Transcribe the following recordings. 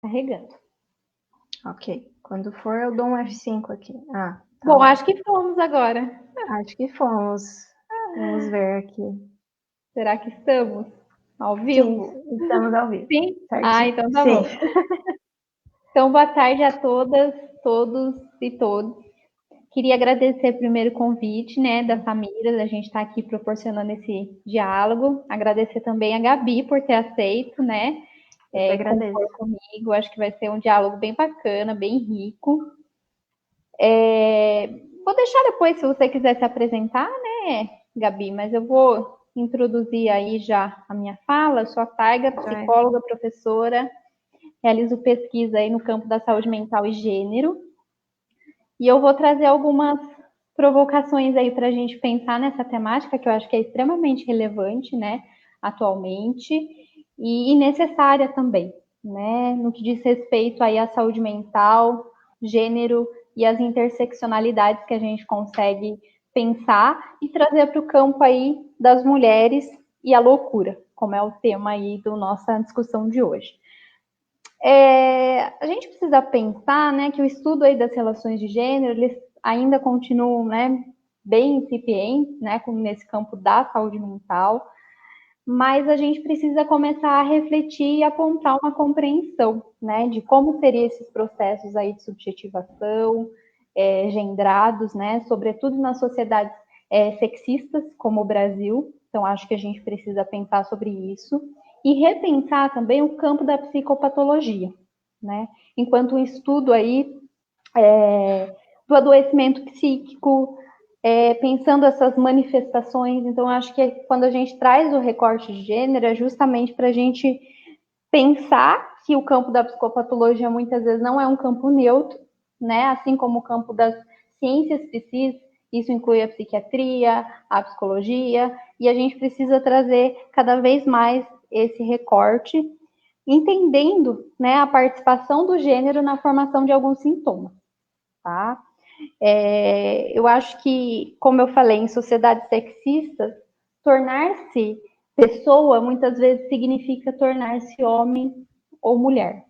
Carregando. Ok. Quando for, eu dou um F5 aqui. Tá. Bom, acho que fomos agora. Acho que fomos. Vamos ver aqui. Será que estamos ao vivo? Sim, estamos ao vivo. Sim? Certinho. Então tá bom. Então, boa tarde a todas, todos e todos. Queria agradecer primeiro o convite, né, da família, da gente estar aqui proporcionando esse diálogo. Agradecer também a Gabi por ter aceito, né, compor comigo. Acho que vai ser um diálogo bem bacana, bem rico. Vou deixar depois, se você quiser se apresentar, né, Gabi, mas eu vou introduzir aí já a minha fala. Eu sou a Taiga, psicóloga, professora, realizo pesquisa aí no campo da saúde mental e gênero. E eu vou trazer algumas provocações aí para a gente pensar nessa temática, que eu acho que é extremamente relevante, né, atualmente, e necessária também, né, no que diz respeito aí à saúde mental, gênero e as interseccionalidades que a gente consegue pensar e trazer para o campo aí das mulheres e a loucura, como é o tema aí da nossa discussão de hoje. A gente precisa pensar, né, que o estudo aí das relações de gênero, eles ainda continuam, né, bem incipientes, né, nesse campo da saúde mental, mas a gente precisa começar a refletir e apontar uma compreensão, né, de como seriam esses processos aí de subjetivação, gendrados, né, sobretudo nas sociedades sexistas, como o Brasil. Então, acho que a gente precisa pensar sobre isso e repensar também o campo da psicopatologia, né, enquanto um estudo aí do adoecimento psíquico, pensando essas manifestações. Então, acho que quando a gente traz o recorte de gênero, é justamente para a gente pensar que o campo da psicopatologia muitas vezes não é um campo neutro, né? Assim como o campo das ciências psis, isso inclui a psiquiatria, a psicologia, e a gente precisa trazer cada vez mais esse recorte, entendendo, né, a participação do gênero na formação de alguns sintomas, tá? Eu acho que, como eu falei, em sociedades sexistas, tornar-se pessoa muitas vezes significa tornar-se homem ou mulher,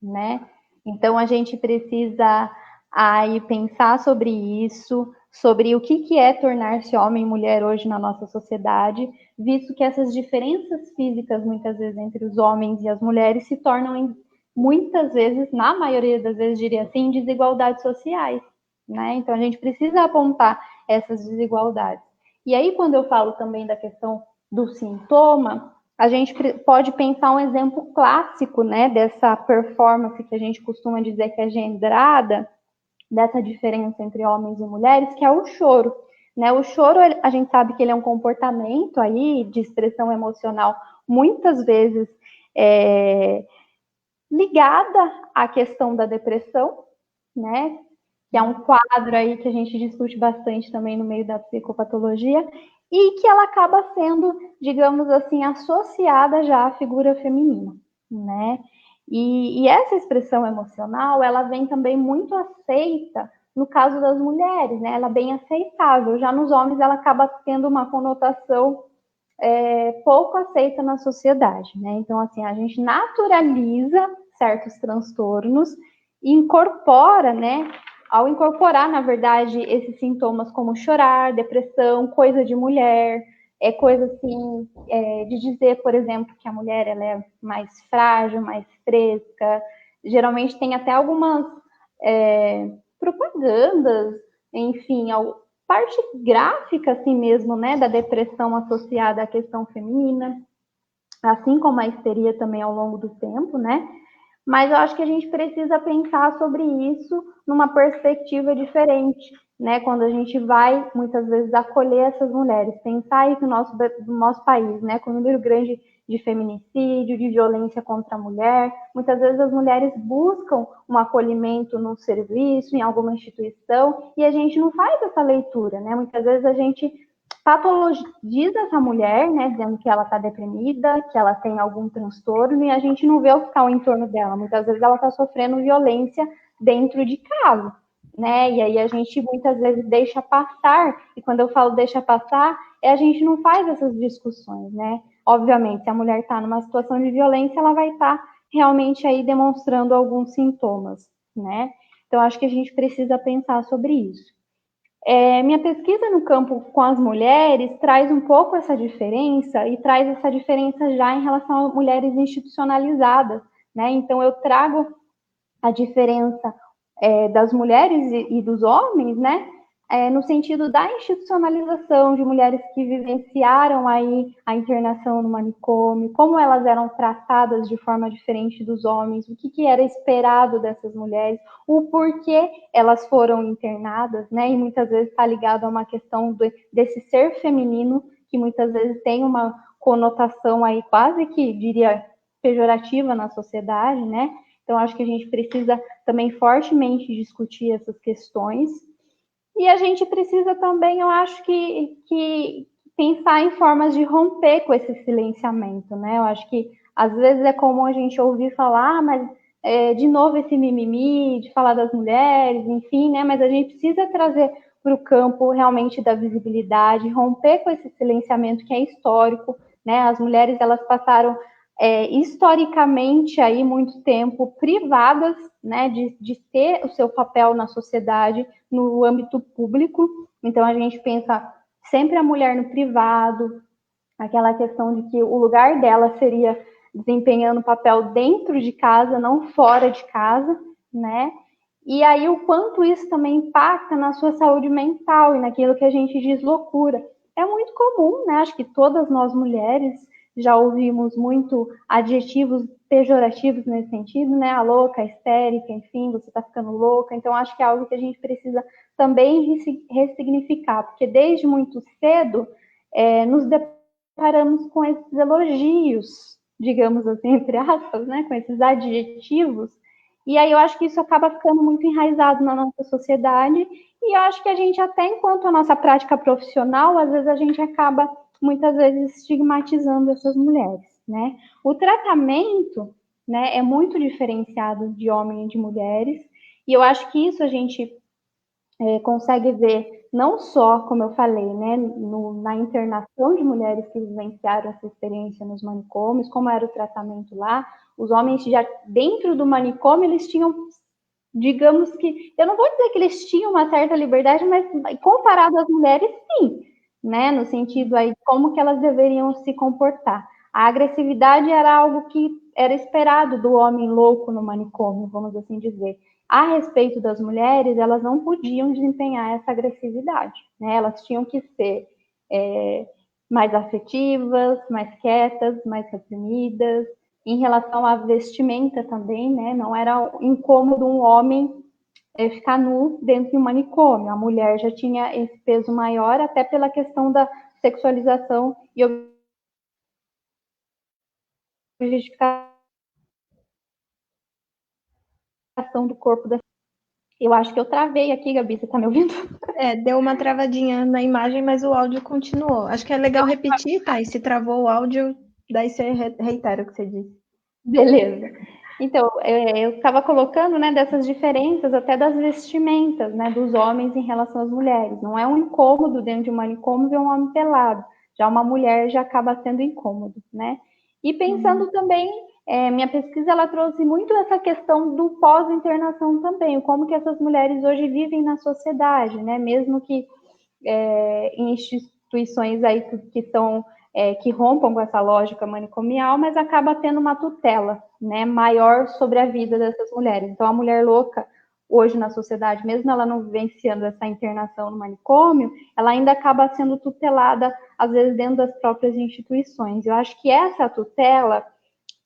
né? Então a gente precisa aí pensar sobre isso, sobre o que é tornar-se homem e mulher hoje na nossa sociedade, visto que essas diferenças físicas, muitas vezes, entre os homens e as mulheres se tornam, muitas vezes, na maioria das vezes, diria assim, desigualdades sociais, né? Então a gente precisa apontar essas desigualdades. E aí, quando eu falo também da questão do sintoma, a gente pode pensar um exemplo clássico, né, dessa performance que a gente costuma dizer que é gendrada, dessa diferença entre homens e mulheres, que é o choro. Né? O choro, a gente sabe que ele é um comportamento aí de expressão emocional, muitas vezes ligada à questão da depressão, né? Que é um quadro aí que a gente discute bastante também no meio da psicopatologia, e que ela acaba sendo, digamos assim, associada já à figura feminina, né? E essa expressão emocional, ela vem também muito aceita no caso das mulheres, né? Ela é bem aceitável. Já nos homens, ela acaba tendo uma conotação pouco aceita na sociedade, né? Então, assim, a gente naturaliza certos transtornos e incorpora, né? Ao incorporar, na verdade, esses sintomas como chorar, depressão, coisa de mulher, coisa assim, de dizer, por exemplo, que a mulher ela é mais frágil, mais fresca. Geralmente tem até algumas propagandas, enfim, parte gráfica, assim mesmo, né, da depressão associada à questão feminina, assim como a histeria também ao longo do tempo, né? Mas eu acho que a gente precisa pensar sobre isso numa perspectiva diferente, né? Quando a gente vai, muitas vezes, acolher essas mulheres, pensar aí no nosso país, né? Com um número grande de feminicídio, de violência contra a mulher, muitas vezes as mulheres buscam um acolhimento no serviço, em alguma instituição, e a gente não faz essa leitura, né? Muitas vezes a gente patologiza essa mulher, né, dizendo que ela está deprimida, que ela tem algum transtorno, e a gente não vê o que está ao entorno dela. Muitas vezes ela está sofrendo violência dentro de casa, né? E aí a gente muitas vezes deixa passar, e quando eu falo deixa passar, a gente não faz essas discussões, né? Obviamente, se a mulher está numa situação de violência, ela vai estar realmente aí demonstrando alguns sintomas, né? Então, acho que a gente precisa pensar sobre isso. Minha pesquisa no campo com as mulheres traz um pouco essa diferença e traz essa diferença já em relação a mulheres institucionalizadas, né? Então, eu trago a diferença das mulheres e dos homens, né? No sentido da institucionalização de mulheres que vivenciaram aí a internação no manicômio, como elas eram tratadas de forma diferente dos homens, o que era esperado dessas mulheres, o porquê elas foram internadas, né? E muitas vezes está ligado a uma questão desse ser feminino, que muitas vezes tem uma conotação aí quase que, diria, pejorativa na sociedade, né? Então, acho que a gente precisa também fortemente discutir essas questões. E a gente precisa também, eu acho que pensar em formas de romper com esse silenciamento, né? Eu acho que às vezes é comum a gente ouvir falar, mas de novo esse mimimi de falar das mulheres, enfim, né? Mas a gente precisa trazer para o campo realmente da visibilidade, romper com esse silenciamento que é histórico, né? As mulheres elas passaram historicamente aí muito tempo privadas, né, de ter o seu papel na sociedade no âmbito público. Então a gente pensa sempre a mulher no privado, aquela questão de que o lugar dela seria desempenhando papel dentro de casa, não fora de casa, né? E aí o quanto isso também impacta na sua saúde mental e naquilo que a gente diz loucura. É muito comum, né? Acho que todas nós mulheres já ouvimos muito adjetivos pejorativos nesse sentido, né? A louca, a histérica, enfim, você tá ficando louca. Então acho que é algo que a gente precisa também ressignificar, porque desde muito cedo nos deparamos com esses elogios, digamos assim, entre aspas, né? Com esses adjetivos. E aí eu acho que isso acaba ficando muito enraizado na nossa sociedade, e eu acho que a gente, até enquanto a nossa prática profissional, às vezes a gente acaba, muitas vezes, estigmatizando essas mulheres, né? O tratamento, né, é muito diferenciado de homens e de mulheres, e eu acho que isso a gente consegue ver não só, como eu falei, né, na internação de mulheres que vivenciaram essa experiência nos manicômios, como era o tratamento lá. Os homens já dentro do manicômio, eles tinham, digamos que, eu não vou dizer que eles tinham uma certa liberdade, mas comparado às mulheres, sim, né, no sentido aí de como que elas deveriam se comportar. A agressividade era algo que era esperado do homem louco no manicômio, vamos assim dizer. A respeito das mulheres, elas não podiam desempenhar essa agressividade, né? Elas tinham que ser mais afetivas, mais quietas, mais reprimidas. Em relação à vestimenta também, né? Não era incômodo um homem ficar nu dentro de um manicômio. A mulher já tinha esse peso maior, até pela questão da sexualização e objetificação do corpo da. Eu acho que eu travei aqui, Gabi, você tá me ouvindo? Deu uma travadinha na imagem, mas o áudio continuou. Acho que é legal repetir, tá? E se travou o áudio, daí você reitera o que você disse. Beleza. Então, eu estava colocando, né, dessas diferenças até das vestimentas, né, dos homens em relação às mulheres. Não é um incômodo dentro de um manicômio ver um homem pelado. Já uma mulher já acaba sendo incômodo, né? E pensando também, minha pesquisa ela trouxe muito essa questão do pós-internação também, como que essas mulheres hoje vivem na sociedade, né? Mesmo que em instituições aí que são que rompam com essa lógica manicomial, mas acaba tendo uma tutela, né, maior sobre a vida dessas mulheres. Então, a mulher louca hoje na sociedade, mesmo ela não vivenciando essa internação no manicômio, ela ainda acaba sendo tutelada às vezes dentro das próprias instituições. Eu acho que essa tutela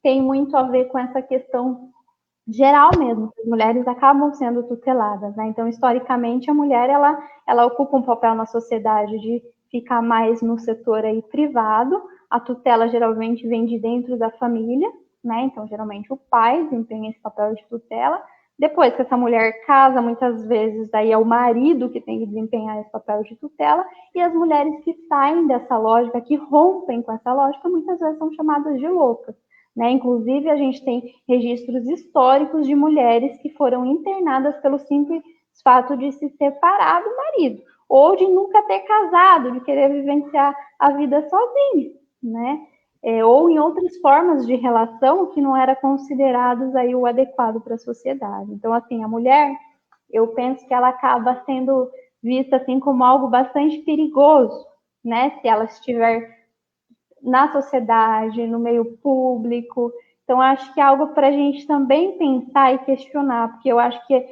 tem muito a ver com essa questão geral mesmo, as mulheres acabam sendo tuteladas, né? Então, historicamente, a mulher, ela ocupa um papel na sociedade de ficar mais no setor aí privado, a tutela geralmente vem de dentro da família, né? Então, geralmente, o pai desempenha esse papel de tutela, depois que essa mulher casa, muitas vezes, daí é o marido que tem que desempenhar esse papel de tutela, e as mulheres que saem dessa lógica, que rompem com essa lógica, muitas vezes são chamadas de loucas. Né? Inclusive, a gente tem registros históricos de mulheres que foram internadas pelo simples fato de se separar do marido, ou de nunca ter casado, de querer vivenciar a vida sozinha, né? ou em outras formas de relação que não era considerados aí o adequado para a sociedade. Então, assim, a mulher, eu penso que ela acaba sendo vista assim como algo bastante perigoso, né? Se ela estiver na sociedade, no meio público. Então, acho que é algo para a gente também pensar e questionar, porque eu acho que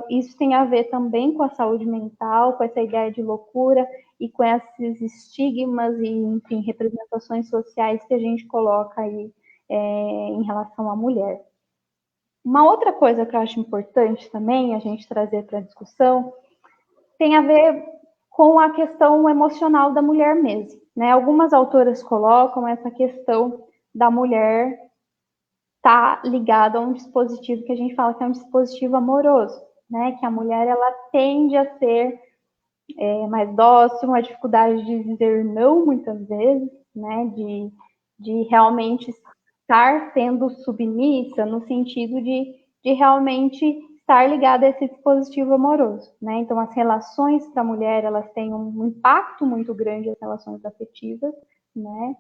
isso tem a ver também com a saúde mental, com essa ideia de loucura e com esses estigmas e, enfim, representações sociais que a gente coloca aí em relação à mulher. Uma outra coisa que eu acho importante também a gente trazer para a discussão tem a ver com a questão emocional da mulher mesmo, né? Algumas autoras colocam essa questão da mulher estar ligada a um dispositivo que a gente fala que é um dispositivo amoroso, né? Que a mulher ela tende a ser mais dócil, uma dificuldade de dizer não muitas vezes, né? De realmente estar sendo submissa no sentido de realmente estar ligada a esse dispositivo amoroso, né? Então, as relações para a mulher, elas têm um impacto muito grande, as relações afetivas, né?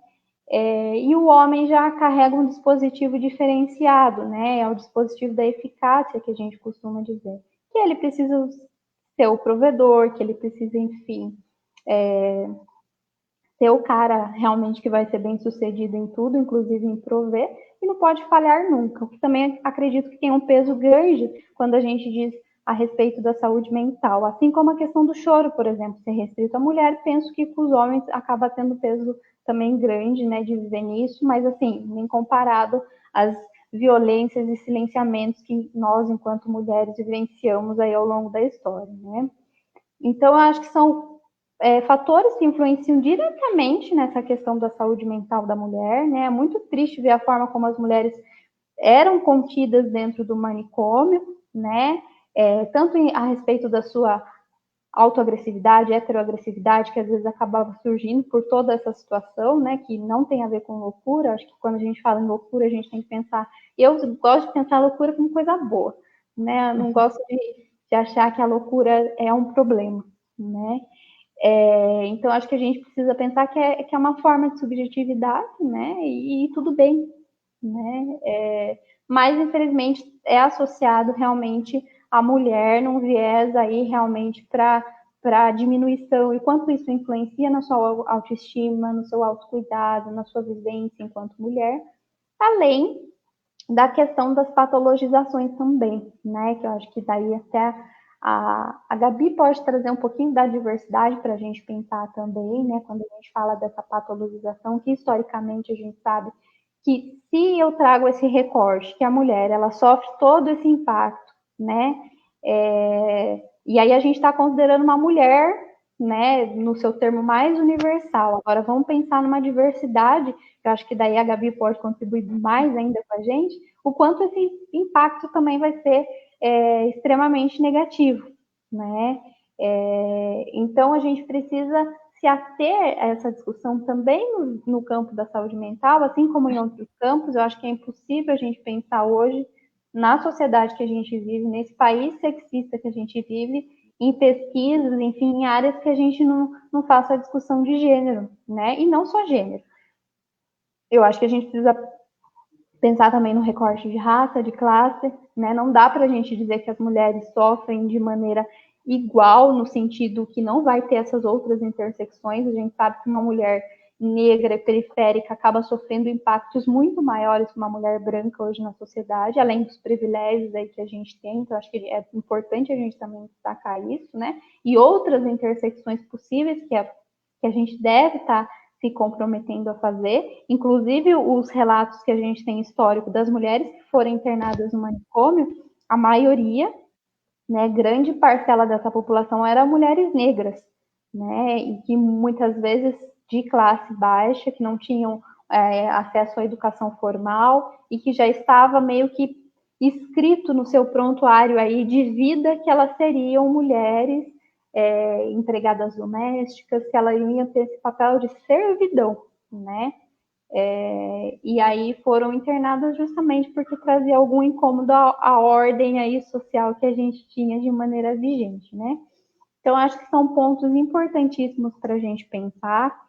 E o homem já carrega um dispositivo diferenciado, né? É o dispositivo da eficácia que a gente costuma dizer, que ele precisa ser o provedor, que ele precisa, enfim, ser o cara realmente que vai ser bem sucedido em tudo, inclusive em prover, e não pode falhar nunca. O que também acredito que tem um peso grande quando a gente diz a respeito da saúde mental. Assim como a questão do choro, por exemplo, ser restrito à mulher, penso que com os homens acaba tendo peso também grande, né, de viver nisso, mas assim, nem comparado às violências e silenciamentos que nós, enquanto mulheres, vivenciamos aí ao longo da história, né? Então, eu acho que são fatores que influenciam diretamente nessa questão da saúde mental da mulher, né? É muito triste ver a forma como as mulheres eram contidas dentro do manicômio, né? Tanto a respeito da sua autoagressividade, heteroagressividade, que às vezes acabava surgindo por toda essa situação, né? Que não tem a ver com loucura. Acho que quando a gente fala em loucura, a gente tem que pensar. Eu gosto de pensar a loucura como coisa boa, né? Eu não gosto de achar que a loucura é um problema, né? Então, acho que a gente precisa pensar que é uma forma de subjetividade, né? E tudo bem, né? Mas, infelizmente, é associado realmente a mulher num viés aí realmente para diminuição e quanto isso influencia na sua autoestima, no seu autocuidado, na sua vivência enquanto mulher, além da questão das patologizações também, né? Que eu acho que daí até a Gabi pode trazer um pouquinho da diversidade para a gente pensar também, né? Quando a gente fala dessa patologização, que historicamente a gente sabe que se eu trago esse recorte, que a mulher ela sofre todo esse impacto, né? E aí a gente está considerando uma mulher, né, no seu termo mais universal. Agora vamos pensar numa diversidade, eu acho que daí a Gabi pode contribuir mais ainda com a gente, o quanto esse impacto também vai ser extremamente negativo, né? Então a gente precisa se ater a essa discussão também no campo da saúde mental, assim como em outros campos. Eu acho que é impossível a gente pensar hoje na sociedade que a gente vive, nesse país sexista que a gente vive, em pesquisas, enfim, em áreas que a gente não faça a discussão de gênero, né? E não só gênero. Eu acho que a gente precisa pensar também no recorte de raça, de classe, né? Não dá para a gente dizer que as mulheres sofrem de maneira igual, no sentido que não vai ter essas outras intersecções. A gente sabe que uma mulher negra, periférica, acaba sofrendo impactos muito maiores que uma mulher branca hoje na sociedade, além dos privilégios aí que a gente tem. Então, acho que é importante a gente também destacar isso, né? E outras intersecções possíveis que a gente deve estar se comprometendo a fazer, inclusive os relatos que a gente tem histórico das mulheres que foram internadas no manicômio, a maioria, né, grande parcela dessa população eram mulheres negras, né, e que muitas vezes de classe baixa, que não tinham acesso à educação formal e que já estava meio que escrito no seu prontuário aí de vida que elas seriam mulheres empregadas domésticas, que elas iam ter esse papel de servidão, né? E aí foram internadas justamente porque trazia algum incômodo à ordem aí social que a gente tinha de maneira vigente, né? Então, acho que são pontos importantíssimos para a gente pensar.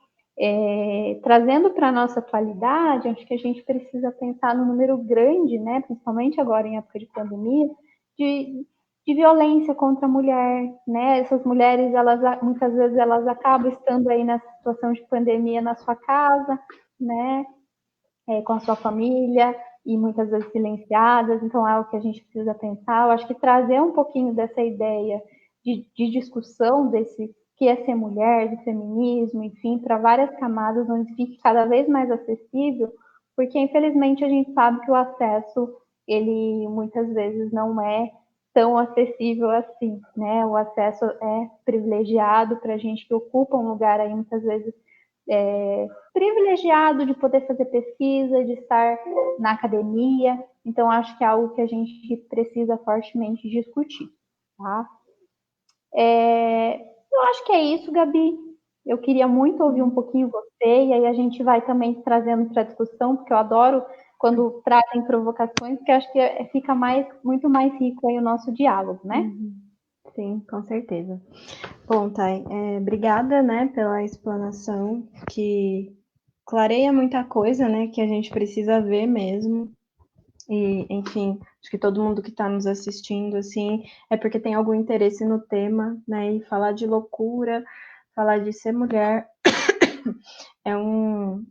Trazendo para a nossa atualidade, acho que a gente precisa pensar no número grande, né, principalmente agora em época de pandemia, de violência contra a mulher, né? Essas mulheres, elas muitas vezes elas acabam estando aí na situação de pandemia na sua casa, né? Com a sua família e muitas vezes silenciadas, então é algo que a gente precisa pensar. Eu acho que trazer um pouquinho dessa ideia de discussão desse que é ser mulher, de feminismo, enfim, para várias camadas, onde fique cada vez mais acessível, porque infelizmente a gente sabe que o acesso, ele muitas vezes não é tão acessível assim, né? O acesso é privilegiado para gente que ocupa um lugar aí muitas vezes privilegiado de poder fazer pesquisa, de estar na academia. Então, acho que é algo que a gente precisa fortemente discutir. Tá? Eu acho que é isso, Gabi. Eu queria muito ouvir um pouquinho você, e aí a gente vai também trazendo para a discussão, porque eu adoro quando trazem provocações, porque acho que fica muito mais rico aí o nosso diálogo, né? Sim, com certeza. Bom, Thay, obrigada, né, pela explanação, que clareia muita coisa, né, que a gente precisa ver mesmo. E, enfim, acho que todo mundo que está nos assistindo, assim, é porque tem algum interesse no tema, né, e falar de loucura, falar de ser mulher, é um,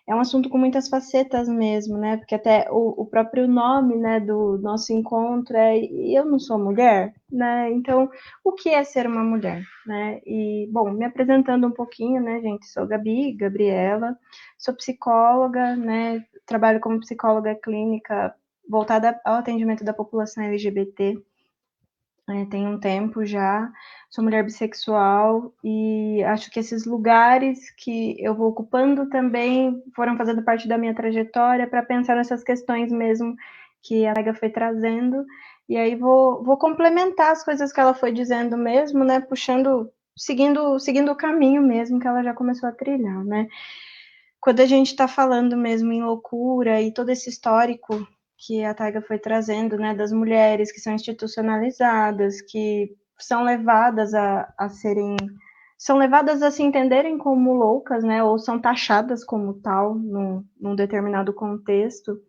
é um assunto com muitas facetas mesmo, né? Porque até o próprio nome, né, do nosso encontro é Eu Não Sou Mulher, né? Então, o que é ser uma mulher, né? E, bom, me apresentando um pouquinho, né, gente? Sou Gabriela, sou psicóloga, né? Trabalho como psicóloga clínica voltada ao atendimento da população LGBT. Tem um tempo já, sou mulher bissexual e acho que esses lugares que eu vou ocupando também foram fazendo parte da minha trajetória para pensar nessas questões mesmo que a Lega foi trazendo. E aí vou complementar as coisas que ela foi dizendo mesmo, né? Puxando, seguindo o caminho mesmo que ela já começou a trilhar, né? Quando a gente está falando mesmo em loucura e todo esse histórico que a Taiga foi trazendo, né, das mulheres que são institucionalizadas, que são levadas a serem, são levadas a se entenderem como loucas, né, ou são taxadas como tal num determinado contexto,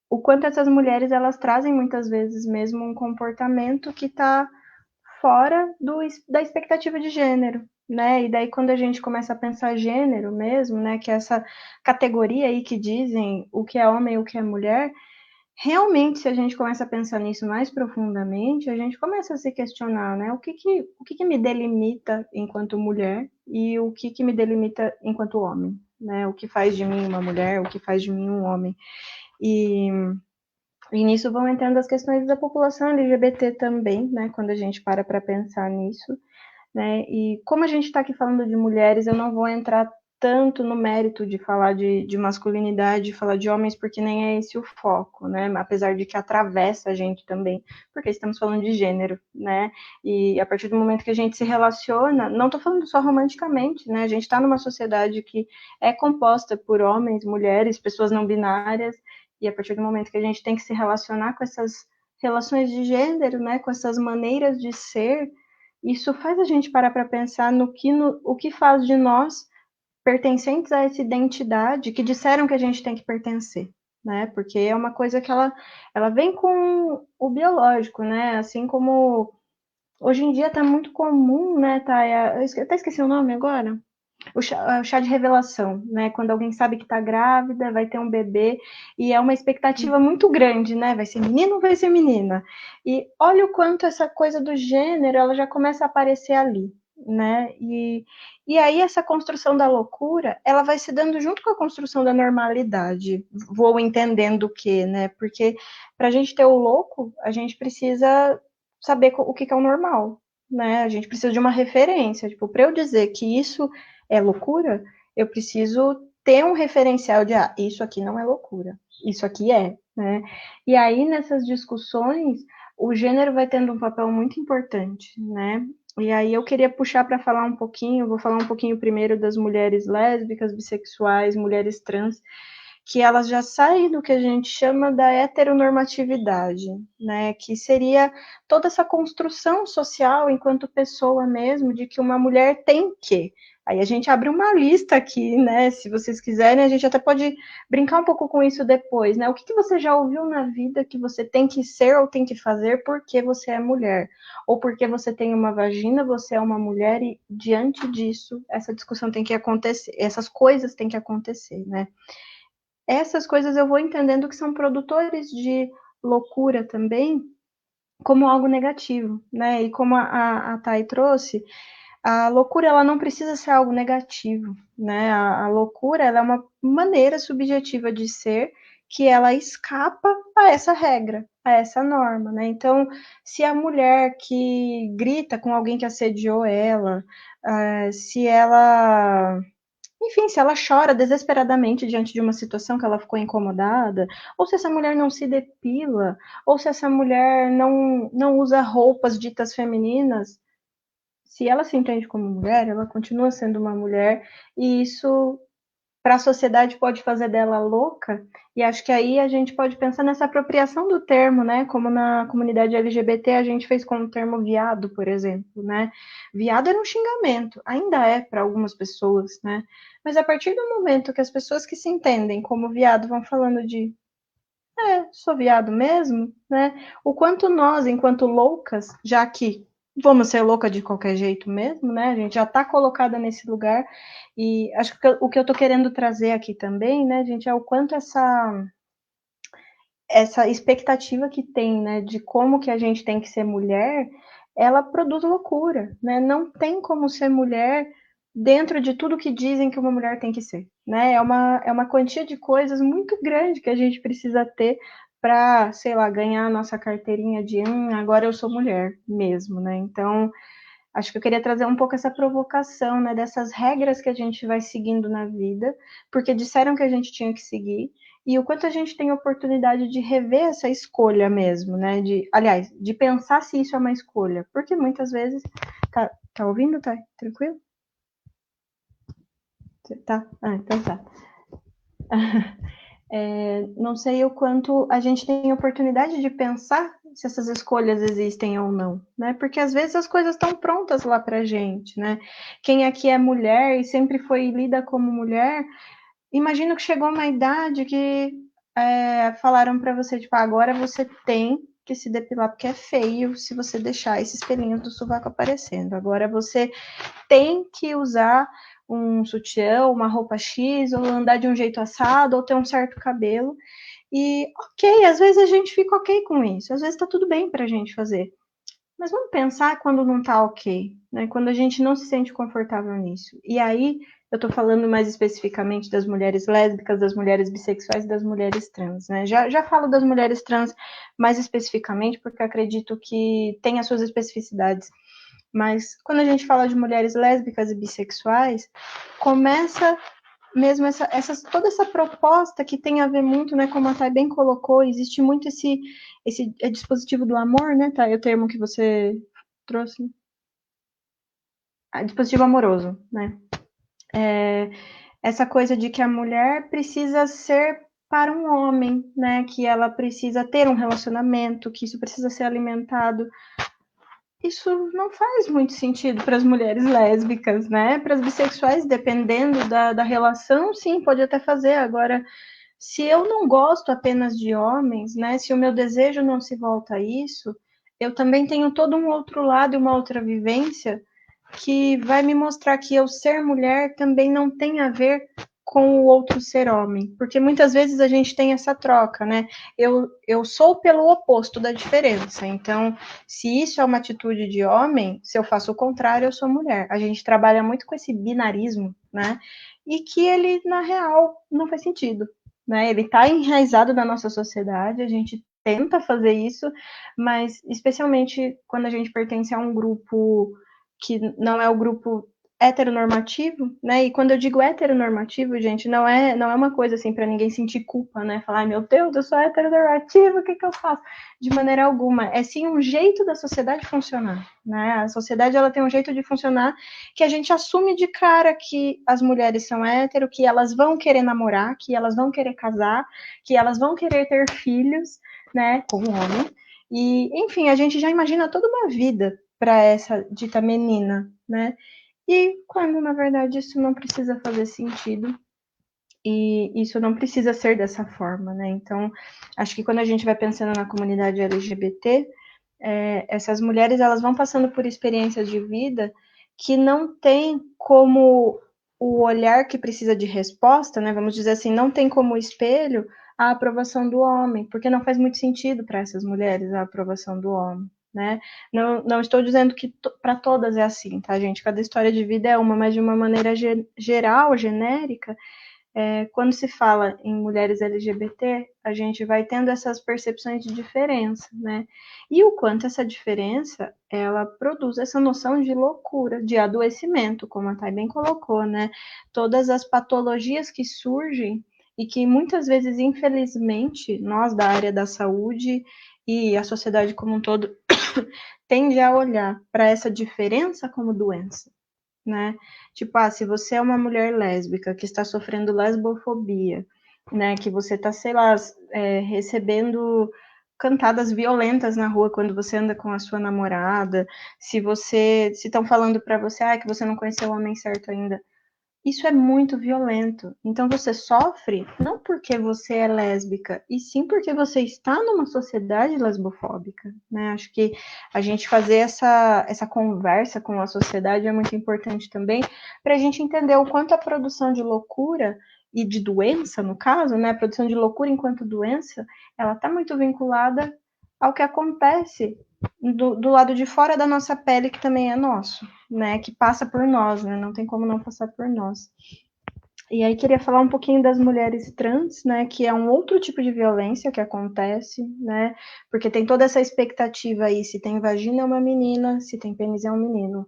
o quanto essas mulheres elas trazem muitas vezes mesmo um comportamento que está fora da expectativa de gênero, né? E daí quando a gente começa a pensar gênero mesmo, né, que é essa categoria aí que dizem o que é homem e o que é mulher, realmente se a gente começa a pensar nisso mais profundamente, a gente começa a se questionar, né, o que me delimita enquanto mulher e o que me delimita enquanto homem, né? O que faz de mim uma mulher, o que faz de mim um homem. E nisso vão entrando as questões da população LGBT também, né? Quando a gente para pensar nisso, né? E como a gente está aqui falando de mulheres, eu não vou entrar tanto no mérito de falar de masculinidade, de falar de homens, porque nem é esse o foco, né? Apesar de que atravessa a gente também, porque estamos falando de gênero, né? E a partir do momento que a gente se relaciona, não estou falando só romanticamente, né? A gente está numa sociedade que é composta por homens, mulheres, pessoas não binárias, e a partir do momento que a gente tem que se relacionar com essas relações de gênero, né? Com essas maneiras de ser, isso faz a gente parar para pensar o que faz de nós pertencentes a essa identidade que disseram que a gente tem que pertencer, né? Porque é uma coisa que ela vem com o biológico, né? Assim como hoje em dia está muito comum, né, Thay? Eu até esqueci o nome agora. O chá de revelação, né? Quando alguém sabe que está grávida, vai ter um bebê, e é uma expectativa muito grande, né? Vai ser menino ou vai ser menina? E olha o quanto essa coisa do gênero, ela já começa a aparecer ali, né? E aí essa construção da loucura, ela vai se dando junto com a construção da normalidade. Vou entendendo o que, né? Porque para a gente ter o louco, a gente precisa saber o que é o normal, né? A gente precisa de uma referência. Tipo, para eu dizer que isso é loucura, eu preciso ter um referencial de, isso aqui não é loucura, isso aqui é, né? E aí, nessas discussões, o gênero vai tendo um papel muito importante, né? E aí eu queria puxar para falar um pouquinho, vou falar um pouquinho primeiro das mulheres lésbicas, bissexuais, mulheres trans, que elas já saem do que a gente chama da heteronormatividade, né? Que seria toda essa construção social enquanto pessoa mesmo, de que uma mulher tem que. Aí a gente abre uma lista aqui, né? Se vocês quiserem, a gente até pode brincar um pouco com isso depois, né? O que, que você já ouviu na vida que você tem que ser ou tem que fazer porque você é mulher? Ou porque você tem uma vagina, você é uma mulher e diante disso, essa discussão tem que acontecer, essas coisas têm que acontecer, né? Essas coisas eu vou entendendo que são produtores de loucura também, como algo negativo, né? E como a Thay trouxe, a loucura ela não precisa ser algo negativo, né? A loucura ela é uma maneira subjetiva de ser que ela escapa a essa regra, a essa norma, né? Então, se a mulher que grita com alguém que assediou ela, se ela enfim, se ela chora desesperadamente diante de uma situação que ela ficou incomodada, ou se essa mulher não se depila, ou se essa mulher não usa roupas ditas femininas, se ela se entende como mulher, ela continua sendo uma mulher, e isso para a sociedade pode fazer dela louca, e acho que aí a gente pode pensar nessa apropriação do termo, né? Como na comunidade LGBT a gente fez com o termo viado, por exemplo, né? Viado era um xingamento, ainda é para algumas pessoas, né? Mas a partir do momento que as pessoas que se entendem como viado vão falando de sou viado mesmo, né? O quanto nós, enquanto loucas, já que vamos ser louca de qualquer jeito mesmo, né? A gente já está colocada nesse lugar e acho que o que eu estou querendo trazer aqui também, né, gente, é o quanto essa expectativa que tem, né, de como que a gente tem que ser mulher, ela produz loucura, né? Não tem como ser mulher dentro de tudo que dizem que uma mulher tem que ser, né? É uma quantia de coisas muito grande que a gente precisa ter para, sei lá, ganhar a nossa carteirinha de agora eu sou mulher mesmo, né? Então, acho que eu queria trazer um pouco essa provocação, né, dessas regras que a gente vai seguindo na vida, porque disseram que a gente tinha que seguir, e o quanto a gente tem oportunidade de rever essa escolha mesmo, né, aliás, de pensar se isso é uma escolha, porque muitas vezes, tá ouvindo, tá? Tranquilo? Tá? Então tá. Não sei o quanto a gente tem oportunidade de pensar se essas escolhas existem ou não, né? Porque às vezes as coisas estão prontas lá pra gente, né? Quem aqui é mulher e sempre foi lida como mulher, imagino que chegou uma idade que falaram pra você, tipo, agora você tem que se depilar porque é feio se você deixar esses pelinhos do sovaco aparecendo. Agora você tem que usar um sutiã, uma roupa X, ou andar de um jeito assado, ou ter um certo cabelo. E ok, às vezes a gente fica ok com isso, às vezes tá tudo bem pra gente fazer. Mas vamos pensar quando não tá ok, né? Quando a gente não se sente confortável nisso. E aí, eu tô falando mais especificamente das mulheres lésbicas, das mulheres bissexuais e das mulheres trans, né? Já falo das mulheres trans mais especificamente, porque acredito que tem as suas especificidades. Mas quando a gente fala de mulheres lésbicas e bissexuais, começa mesmo toda essa proposta que tem a ver muito, né, como a Thay bem colocou, existe muito esse dispositivo do amor, né, Thay, o termo que você trouxe, dispositivo amoroso, né, essa coisa de que a mulher precisa ser para um homem, né, que ela precisa ter um relacionamento, que isso precisa ser alimentado. Isso não faz muito sentido para as mulheres lésbicas, né? Para as bissexuais, dependendo da relação, sim, pode até fazer. Agora, se eu não gosto apenas de homens, né? Se o meu desejo não se volta a isso, eu também tenho todo um outro lado e uma outra vivência que vai me mostrar que eu ser mulher também não tem a ver com o outro ser homem, porque muitas vezes a gente tem essa troca, né? Eu sou pelo oposto da diferença, então, se isso é uma atitude de homem, se eu faço o contrário, eu sou mulher. A gente trabalha muito com esse binarismo, né? E que ele, na real, não faz sentido, né? Ele está enraizado na nossa sociedade, a gente tenta fazer isso, mas especialmente quando a gente pertence a um grupo que não é o grupo heteronormativo, né? E quando eu digo heteronormativo, gente, não é uma coisa assim para ninguém sentir culpa, né? Falar, ai meu Deus, eu sou heteronormativo, o que eu faço? De maneira alguma. É sim um jeito da sociedade funcionar, né? A sociedade, ela tem um jeito de funcionar que a gente assume de cara que as mulheres são hétero, que elas vão querer namorar, que elas vão querer casar, que elas vão querer ter filhos, né, com o homem. E, enfim, a gente já imagina toda uma vida para essa dita menina, né? E quando, na verdade, isso não precisa fazer sentido e isso não precisa ser dessa forma, né? Então, acho que quando a gente vai pensando na comunidade LGBT, essas mulheres, elas vão passando por experiências de vida que não tem como o olhar que precisa de resposta, né? Vamos dizer assim, não tem como espelho a aprovação do homem, porque não faz muito sentido para essas mulheres a aprovação do homem. Né? Não estou dizendo que para todas é assim, tá, gente? Cada história de vida é uma, mas de uma maneira geral, genérica, quando se fala em mulheres LGBT, a gente vai tendo essas percepções de diferença, né? E o quanto essa diferença, ela produz essa noção de loucura, de adoecimento, como a Thay bem colocou, né? Todas as patologias que surgem e que muitas vezes, infelizmente, nós da área da saúde e a sociedade como um todo tende a olhar para essa diferença como doença, né? Tipo, se você é uma mulher lésbica que está sofrendo lesbofobia, né? Que você está, sei lá, recebendo cantadas violentas na rua quando você anda com a sua namorada, se estão falando para você, que você não conheceu o homem certo ainda, isso é muito violento. Então você sofre não porque você é lésbica, e sim porque você está numa sociedade lesbofóbica, né? Acho que a gente fazer essa conversa com a sociedade é muito importante também para a gente entender o quanto a produção de loucura e de doença, no caso, né? A produção de loucura enquanto doença, ela está muito vinculada ao que acontece do lado de fora da nossa pele, que também é nosso, né? Que passa por nós, né? Não tem como não passar por nós. E aí queria falar um pouquinho das mulheres trans, né? Que é um outro tipo de violência que acontece, né? Porque tem toda essa expectativa aí, se tem vagina é uma menina, se tem pênis é um menino.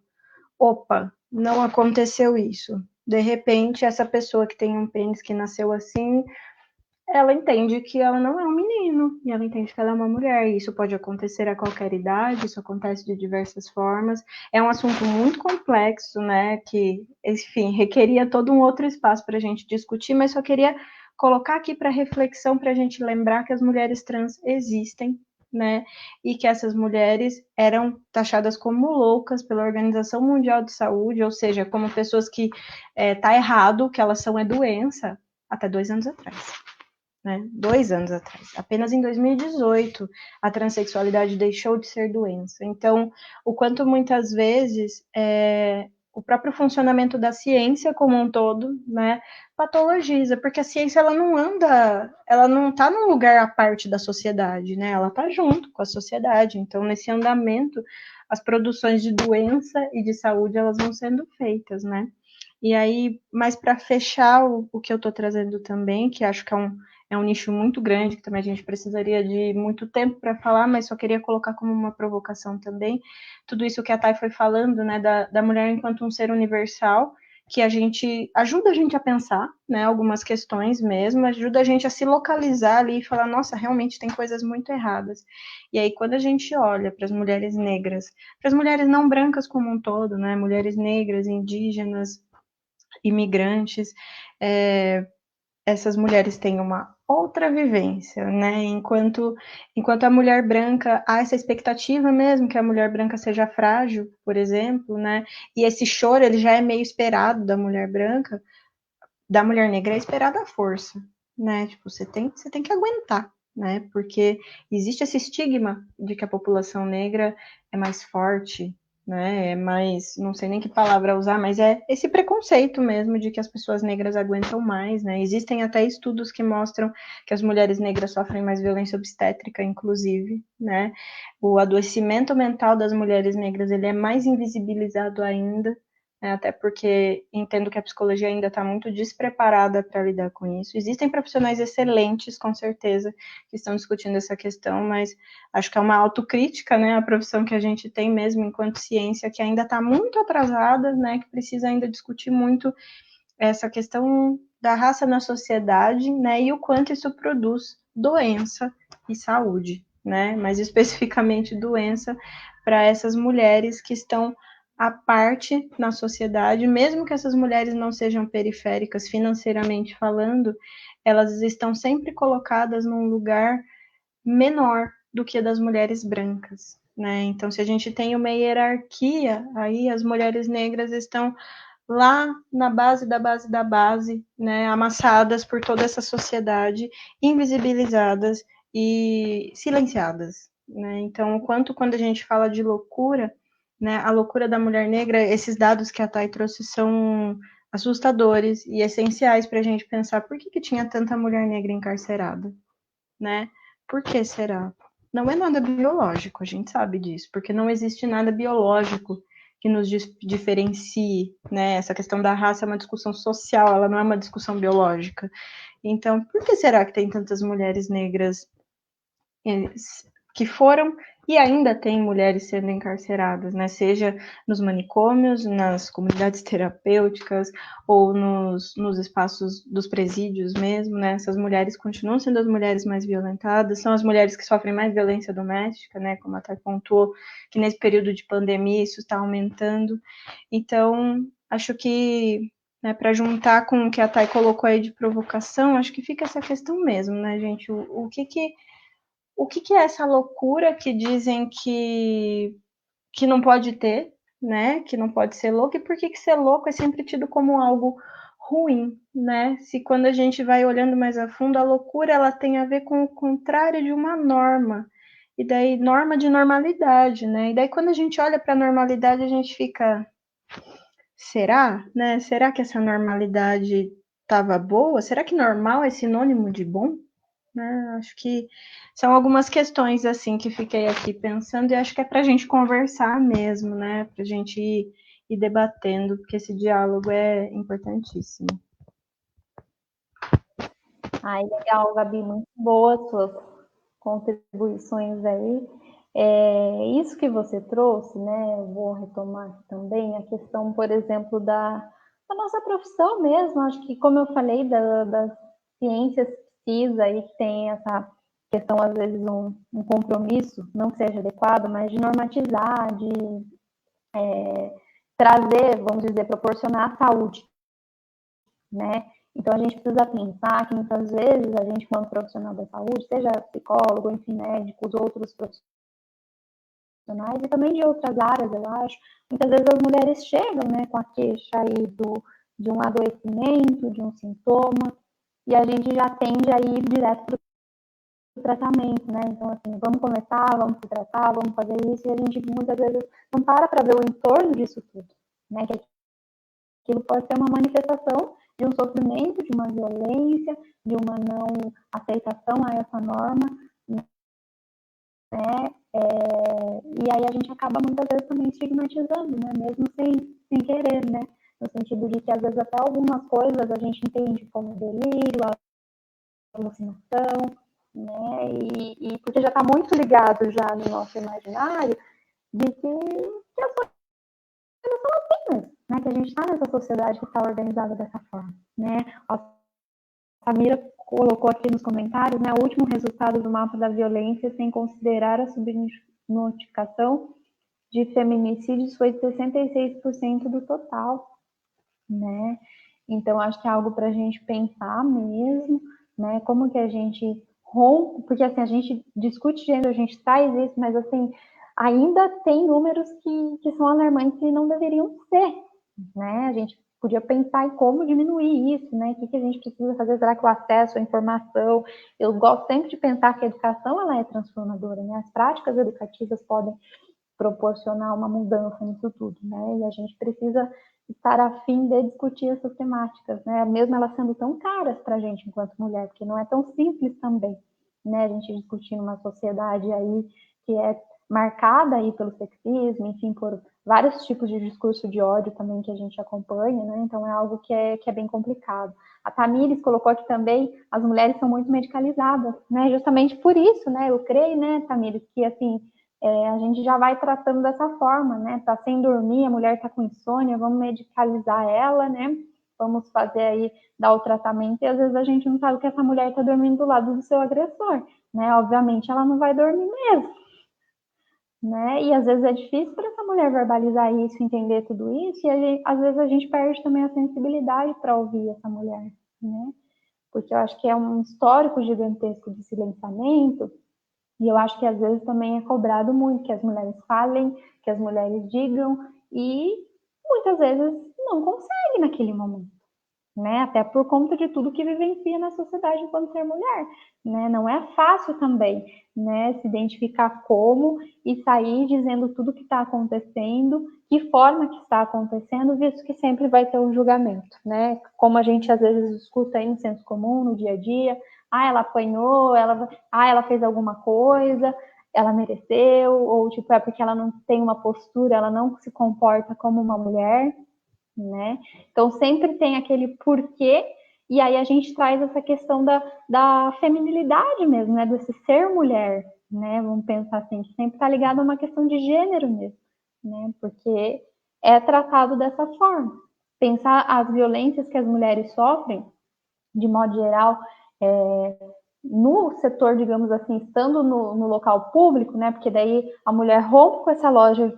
Opa, não aconteceu isso. De repente, essa pessoa que tem um pênis que nasceu assim, ela entende que ela não é um menino, e ela entende que ela é uma mulher, e isso pode acontecer a qualquer idade, isso acontece de diversas formas, é um assunto muito complexo, né, que, enfim, requeria todo um outro espaço para a gente discutir, mas só queria colocar aqui para reflexão, para a gente lembrar que as mulheres trans existem, né, e que essas mulheres eram taxadas como loucas pela Organização Mundial de Saúde, ou seja, como pessoas que tá errado, que elas são doença, até 2 anos atrás. Né? 2 anos atrás. Apenas em 2018 a transexualidade deixou de ser doença. Então, o quanto muitas vezes o próprio funcionamento da ciência como um todo, né, patologiza, porque a ciência ela não está num lugar à parte da sociedade, né? Ela está junto com a sociedade. Então, nesse andamento, as produções de doença e de saúde elas vão sendo feitas, né? E aí, mas para fechar o que eu estou trazendo também, que acho que é um nicho muito grande, que também a gente precisaria de muito tempo para falar, mas só queria colocar como uma provocação também, tudo isso que a Thay foi falando, né, da mulher enquanto um ser universal, que ajuda a gente a pensar, né, algumas questões mesmo, ajuda a gente a se localizar ali e falar, nossa, realmente tem coisas muito erradas. E aí, quando a gente olha para as mulheres negras, para as mulheres não brancas como um todo, né, mulheres negras, indígenas, imigrantes, essas mulheres têm uma outra vivência, né? Enquanto a mulher branca há essa expectativa mesmo que a mulher branca seja frágil, por exemplo, né? E esse choro ele já é meio esperado da mulher branca, da mulher negra é esperada a força, né? Tipo, você tem que aguentar, né? Porque existe esse estigma de que a população negra é mais forte, né? É mais, não sei nem que palavra usar, mas é esse preconceito mesmo de que as pessoas negras aguentam mais, né? Existem até estudos que mostram que as mulheres negras sofrem mais violência obstétrica, inclusive, né? O adoecimento mental das mulheres negras, ele é mais invisibilizado ainda, né? Até porque entendo que a psicologia ainda está muito despreparada para lidar com isso. Existem profissionais excelentes, com certeza, que estão discutindo essa questão, mas acho que é uma autocrítica, né? A profissão que a gente tem mesmo enquanto ciência, que ainda está muito atrasada, né? Que precisa ainda discutir muito essa questão da raça na sociedade, né? E o quanto isso produz doença e saúde, né? Mais especificamente doença para essas mulheres que estão à parte na sociedade, mesmo que essas mulheres não sejam periféricas financeiramente falando, elas estão sempre colocadas num lugar menor do que a das mulheres brancas, né? Então, se a gente tem uma hierarquia, aí as mulheres negras estão lá na base da base da base, né, amassadas por toda essa sociedade, invisibilizadas e silenciadas, né? Então, o quanto quando a gente fala de loucura, né, a loucura da mulher negra, esses dados que a Thay trouxe são assustadores e essenciais para a gente pensar por que tinha tanta mulher negra encarcerada, né? Por que será? Não é nada biológico, a gente sabe disso, porque não existe nada biológico que nos diferencie, né? Essa questão da raça é uma discussão social, ela não é uma discussão biológica. Então, por que será que tem tantas mulheres negras que foram e ainda tem mulheres sendo encarceradas, né? Seja nos manicômios, nas comunidades terapêuticas ou nos espaços dos presídios mesmo, né? Essas mulheres continuam sendo as mulheres mais violentadas, são as mulheres que sofrem mais violência doméstica, né? Como a Thay pontuou, que nesse período de pandemia isso está aumentando. Então, acho que, né, para juntar com o que a Thay colocou aí de provocação, acho que fica essa questão mesmo, né, gente? O que é essa loucura que dizem que não pode ter, né? Que não pode ser louco, e por que ser louco é sempre tido como algo ruim, né? Se quando a gente vai olhando mais a fundo, a loucura ela tem a ver com o contrário de uma norma. E daí, norma de normalidade, né? E daí, quando a gente olha para a normalidade, a gente fica, será, né? Será que essa normalidade estava boa? Será que normal é sinônimo de bom? Né? Acho que são algumas questões assim que fiquei aqui pensando e acho que é para a gente conversar mesmo, né? Para a gente ir debatendo, porque esse diálogo é importantíssimo. Ai, legal, Gabi, muito boas suas contribuições aí. Isso que você trouxe, né? Eu vou retomar aqui também a questão, por exemplo, da nossa profissão mesmo. Acho que, como eu falei, das ciências precisa aí que tem essa questão, às vezes, um compromisso, não que seja adequado, mas de normatizar, de trazer, vamos dizer, proporcionar saúde, né? Então, a gente precisa pensar que, muitas vezes, a gente, como profissional da saúde, seja psicólogo, enfim, médicos, outros profissionais, e também de outras áreas, eu acho, muitas vezes as mulheres chegam, né, com a queixa aí de um adoecimento, de um sintoma, e a gente já tende a ir direto para o tratamento, né? Então, assim, vamos começar, vamos se tratar, vamos fazer isso, e a gente muitas vezes não para ver o entorno disso tudo, né? Que aquilo pode ser uma manifestação de um sofrimento, de uma violência, de uma não aceitação a essa norma, né? E aí a gente acaba muitas vezes também estigmatizando, né? Mesmo sem querer, né? No sentido de que às vezes até algumas coisas a gente entende como delírio, alucinação, né? E porque já está muito ligado já no nosso imaginário de que as coisas são assim mesmo, né? Que a gente está nessa sociedade que está organizada dessa forma, né? A Samira colocou aqui nos comentários, né? O último resultado do mapa da violência, sem considerar a subnotificação de feminicídios, foi de 66% do total, né? Então, acho que é algo para a gente pensar mesmo, né? Como que a gente rompe, porque assim, a gente discute gênero, a gente traz isso, mas assim, ainda tem números que são alarmantes e não deveriam ser, né? A gente podia pensar em como diminuir isso, né? O que a gente precisa fazer? Será que o acesso à informação? Eu gosto sempre de pensar que a educação ela é transformadora, né? As práticas educativas podem proporcionar uma mudança nisso tudo, né? E a gente precisa estar a fim de discutir essas temáticas, né? Mesmo elas sendo tão caras para a gente enquanto mulher, porque não é tão simples também, né? A gente discutir numa sociedade aí que é marcada aí pelo sexismo, enfim, por vários tipos de discurso de ódio também que a gente acompanha, né? Então é algo que é bem complicado. A Tamires colocou aqui também, as mulheres são muito medicalizadas, né? Justamente por isso, né? Eu creio, né, Tamires, que assim, a gente já vai tratando dessa forma, né? Tá sem dormir, a mulher tá com insônia, vamos medicalizar ela, né? Vamos fazer aí, dar o tratamento, e às vezes a gente não sabe que essa mulher tá dormindo do lado do seu agressor, né? Obviamente ela não vai dormir mesmo, né? E às vezes é difícil para essa mulher verbalizar isso, entender tudo isso, e às vezes a gente perde também a sensibilidade para ouvir essa mulher, né? Porque eu acho que é um histórico gigantesco de silenciamento, e eu acho que às vezes também é cobrado muito que as mulheres falem, que as mulheres digam, e muitas vezes não conseguem naquele momento, né? Até por conta de tudo que vivencia na sociedade enquanto ser mulher, né? Não é fácil também, né? Se identificar como e sair dizendo tudo que está acontecendo, que forma que está acontecendo, visto que sempre vai ter um julgamento, né? Como a gente às vezes escuta aí no senso comum, no dia a dia, ela apanhou, ela fez alguma coisa, ela mereceu, ou tipo, é porque ela não tem uma postura, ela não se comporta como uma mulher, né? Então sempre tem aquele porquê, e aí a gente traz essa questão da feminilidade mesmo, né? Desse ser mulher, né? Vamos pensar assim, que sempre está ligado a uma questão de gênero mesmo, né? Porque é tratado dessa forma. Pensar as violências que as mulheres sofrem, de modo geral, no setor, digamos assim, estando no local público, né? Porque daí a mulher rompe com essa lógica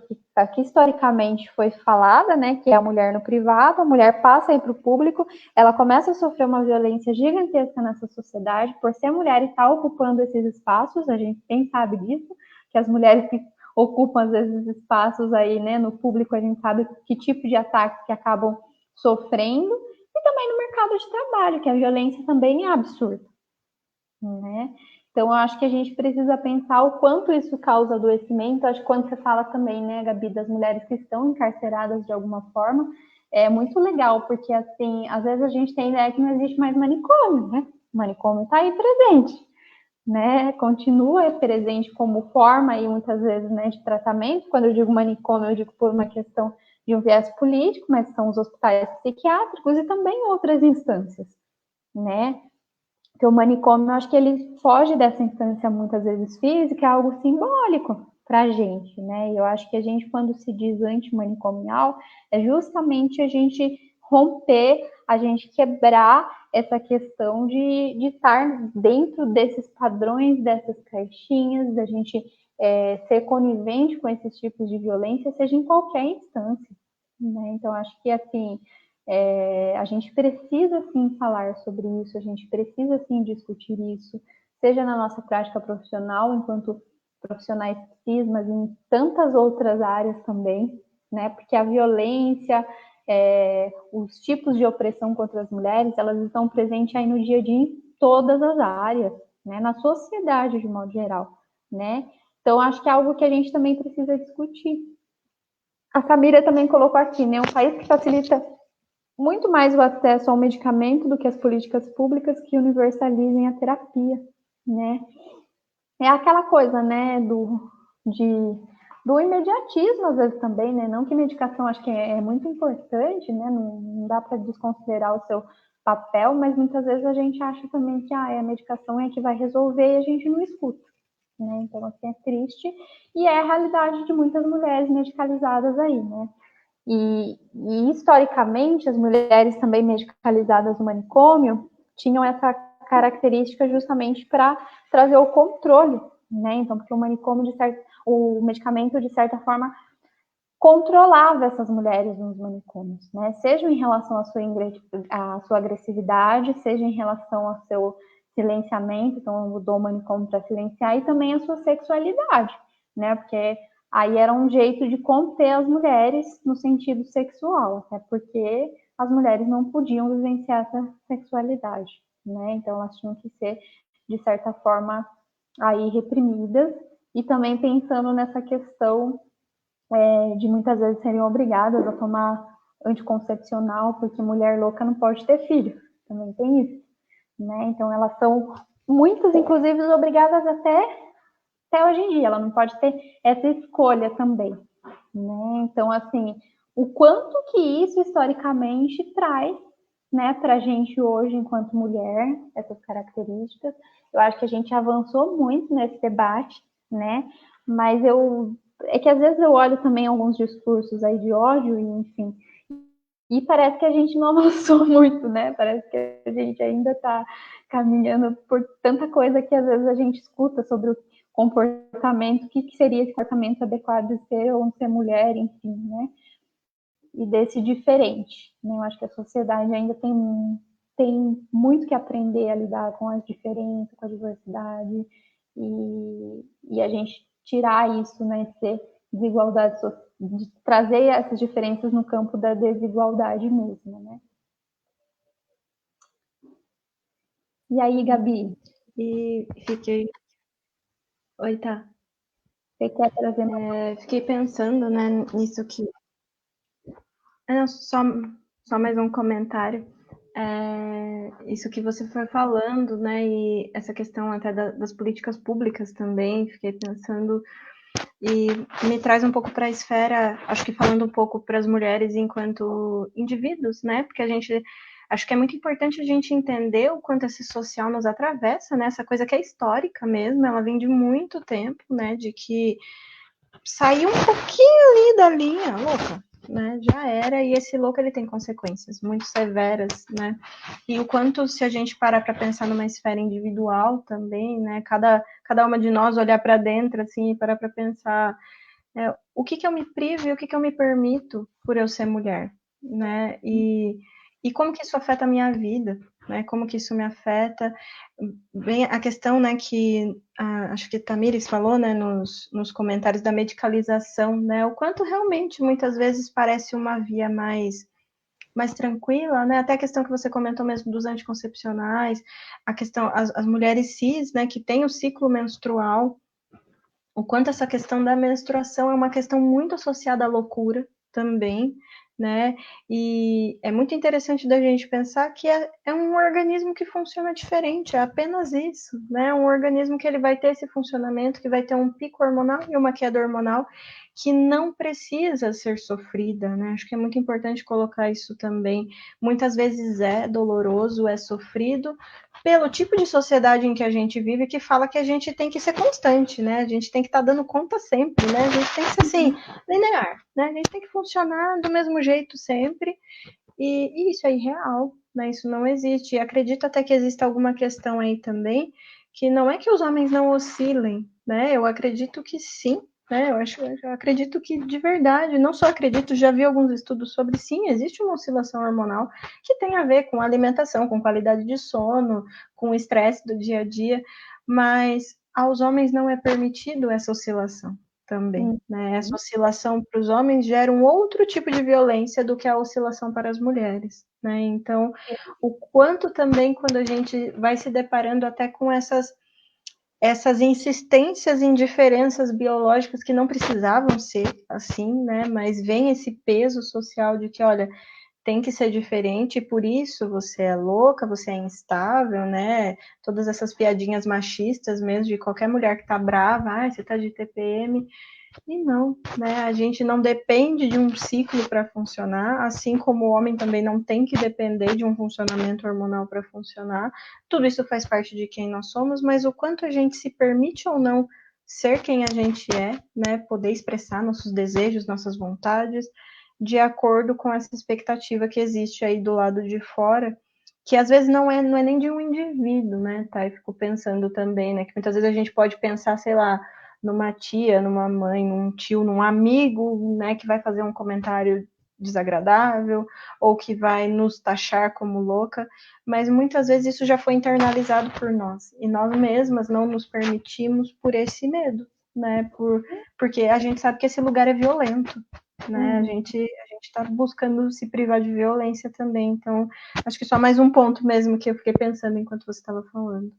que historicamente foi falada, né? Que é a mulher no privado, a mulher passa aí para o público, ela começa a sofrer uma violência gigantesca nessa sociedade por ser mulher e estar ocupando esses espaços. A gente bem sabe disso, que as mulheres que ocupam às vezes espaços aí, né? No público a gente sabe que tipo de ataques que acabam sofrendo, e também no mercado de trabalho, que a violência também é absurda, né? Então, eu acho que a gente precisa pensar o quanto isso causa adoecimento. Acho que quando você fala também, né, Gabi, das mulheres que estão encarceradas de alguma forma, é muito legal, porque, assim, às vezes a gente tem ideia que não existe mais manicômio, né? O manicômio está aí presente, né? Continua presente como forma, aí, muitas vezes, né, de tratamento. Quando eu digo manicômio, eu digo por uma questão de um viés político, mas são os hospitais psiquiátricos e também outras instâncias, né? Porque o manicômio, eu acho que ele foge dessa instância muitas vezes física, é algo simbólico para a gente, né? E eu acho que a gente, quando se diz antimanicomial, é justamente a gente romper, a gente quebrar essa questão de estar dentro desses padrões, dessas caixinhas, da gente ser conivente com esses tipos de violência, seja em qualquer instância, né? Então, acho que, assim, a gente precisa sim falar sobre isso, a gente precisa sim discutir isso, seja na nossa prática profissional, enquanto profissionais cis, mas em tantas outras áreas também, né? Porque a violência, os tipos de opressão contra as mulheres, elas estão presentes aí no dia a dia em todas as áreas, né? Na sociedade de modo geral, né? Então, acho que é algo que a gente também precisa discutir. A Samira também colocou aqui, né? Um país que facilita muito mais o acesso ao medicamento do que as políticas públicas que universalizem a terapia, né? É aquela coisa, né, do imediatismo, às vezes também, né? Não que medicação acho que é muito importante, né? Não dá para desconsiderar o seu papel, mas muitas vezes a gente acha também que a medicação é que vai resolver e a gente não escuta, né? Então, assim, é triste e é a realidade de muitas mulheres medicalizadas aí, né? E historicamente, as mulheres também medicalizadas no manicômio tinham essa característica justamente para trazer o controle, né? Então, porque o manicômio, o medicamento, de certa forma, controlava essas mulheres nos manicômios, né? Seja em relação à sua agressividade, seja em relação ao seu silenciamento, então mudou o manicômio para silenciar, e também a sua sexualidade, né? Porque aí era um jeito de conter as mulheres no sentido sexual, até porque as mulheres não podiam vivenciar essa sexualidade, né? Então elas tinham que ser, de certa forma, aí reprimidas, e também pensando nessa questão de muitas vezes serem obrigadas a tomar anticoncepcional, porque mulher louca não pode ter filho, também tem isso, né? Então elas são muitas, inclusive, obrigadas até até hoje em dia, ela não pode ter essa escolha também, né? Então, assim, o quanto que isso historicamente traz, né, para a gente hoje, enquanto mulher, essas características. Eu acho que a gente avançou muito nesse debate, né? Mas é que às vezes eu olho também alguns discursos aí de ódio, e enfim, e parece que a gente não avançou muito, né? Parece que a gente ainda está caminhando por tanta coisa que às vezes a gente escuta sobre o comportamento, o que seria esse comportamento adequado de ser ou não ser mulher, enfim, né? E desse diferente, né? Eu acho que a sociedade ainda tem muito que aprender a lidar com as diferenças, com a diversidade, e a gente tirar isso, né? De ser desigualdade social, de trazer essas diferenças no campo da desigualdade mesmo, né? E aí, Gabi? E fiquei. Oi, tá. Você quer trazer mais? Fiquei pensando, né, nisso que. Só mais um comentário. Isso que você foi falando, né, e essa questão até das políticas públicas também, fiquei pensando, e me traz um pouco para a esfera, acho que falando um pouco para as mulheres enquanto indivíduos, né, porque acho que é muito importante a gente entender o quanto esse social nos atravessa, né, essa coisa que é histórica mesmo, ela vem de muito tempo, né, de que saiu um pouquinho ali da linha, louca, né? Já era, e esse louco ele tem consequências muito severas, né? E o quanto, se a gente parar para pensar numa esfera individual também, né? Cada uma de nós olhar para dentro, assim, e parar para pensar o que eu me privo e o que eu me permito por eu ser mulher, né? E como que isso afeta a minha vida, né? Como que isso me afeta? Bem, a questão, né, que acho que Tamires falou, né, nos comentários da medicalização, né? O quanto realmente muitas vezes parece uma via mais tranquila, né? Até a questão que você comentou mesmo dos anticoncepcionais, a questão, as mulheres cis, né, que têm o ciclo menstrual, o quanto essa questão da menstruação é uma questão muito associada à loucura também, né? E é muito interessante da gente pensar que é um organismo que funciona diferente, é apenas isso, né? Um organismo que ele vai ter esse funcionamento, que vai ter um pico hormonal e uma queda hormonal que não precisa ser sofrida, né? Acho que é muito importante colocar isso também. Muitas vezes é doloroso, é sofrido, pelo tipo de sociedade em que a gente vive, que fala que a gente tem que ser constante, né? A gente tem que estar dando conta sempre, né? A gente tem que ser assim, linear, né? A gente tem que funcionar do mesmo jeito sempre, e isso é irreal, né? Isso não existe. E acredito até que exista alguma questão aí também, que não é que os homens não oscilem, né? Eu acredito que sim, né? Eu acredito que de verdade, não só acredito, já vi alguns estudos sobre sim, existe uma oscilação hormonal que tem a ver com alimentação, com qualidade de sono, com o estresse do dia a dia, mas aos homens não é permitido essa oscilação também, né? Essa oscilação para os homens gera um outro tipo de violência do que a oscilação para as mulheres, né? Então, o quanto também quando a gente vai se deparando até com essas insistências em diferenças biológicas que não precisavam ser assim, né? Mas vem esse peso social de que, olha, tem que ser diferente, e por isso você é louca, você é instável, né? Todas essas piadinhas machistas mesmo, de qualquer mulher que tá brava, você tá de TPM. E não, né? A gente não depende de um ciclo para funcionar, assim como o homem também não tem que depender de um funcionamento hormonal para funcionar. Tudo isso faz parte de quem nós somos, mas o quanto a gente se permite ou não ser quem a gente é, né? Poder expressar nossos desejos, nossas vontades, de acordo com essa expectativa que existe aí do lado de fora, que às vezes não é nem de um indivíduo, né? Tá? Eu fico pensando também, né? Que muitas vezes a gente pode pensar, sei lá, numa tia, numa mãe, num tio, num amigo, né, que vai fazer um comentário desagradável ou que vai nos taxar como louca, mas muitas vezes isso já foi internalizado por nós e nós mesmas não nos permitimos por esse medo, né? Porque a gente sabe que esse lugar é violento, né? A gente está buscando se privar de violência também, então acho que só mais um ponto mesmo que eu fiquei pensando enquanto você estava falando.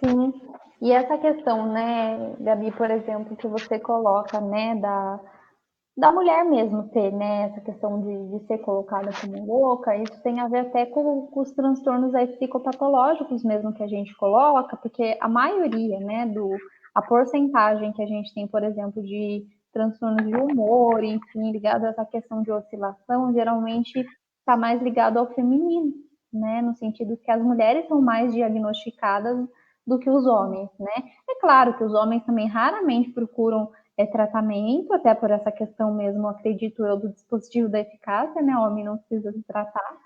Sim, e essa questão, né, Gabi, por exemplo, que você coloca, né, da mulher mesmo ter, né, essa questão de ser colocada como louca, isso tem a ver até com os transtornos aí psicopatológicos mesmo que a gente coloca, porque a maioria, né, a porcentagem que a gente tem, por exemplo, de transtornos de humor, enfim, ligado a essa questão de oscilação, geralmente está mais ligado ao feminino, né? No sentido que as mulheres são mais diagnosticadas do que os homens, né? É claro que os homens também raramente procuram tratamento, até por essa questão mesmo, acredito eu, do dispositivo da eficácia, né? O homem não precisa se tratar,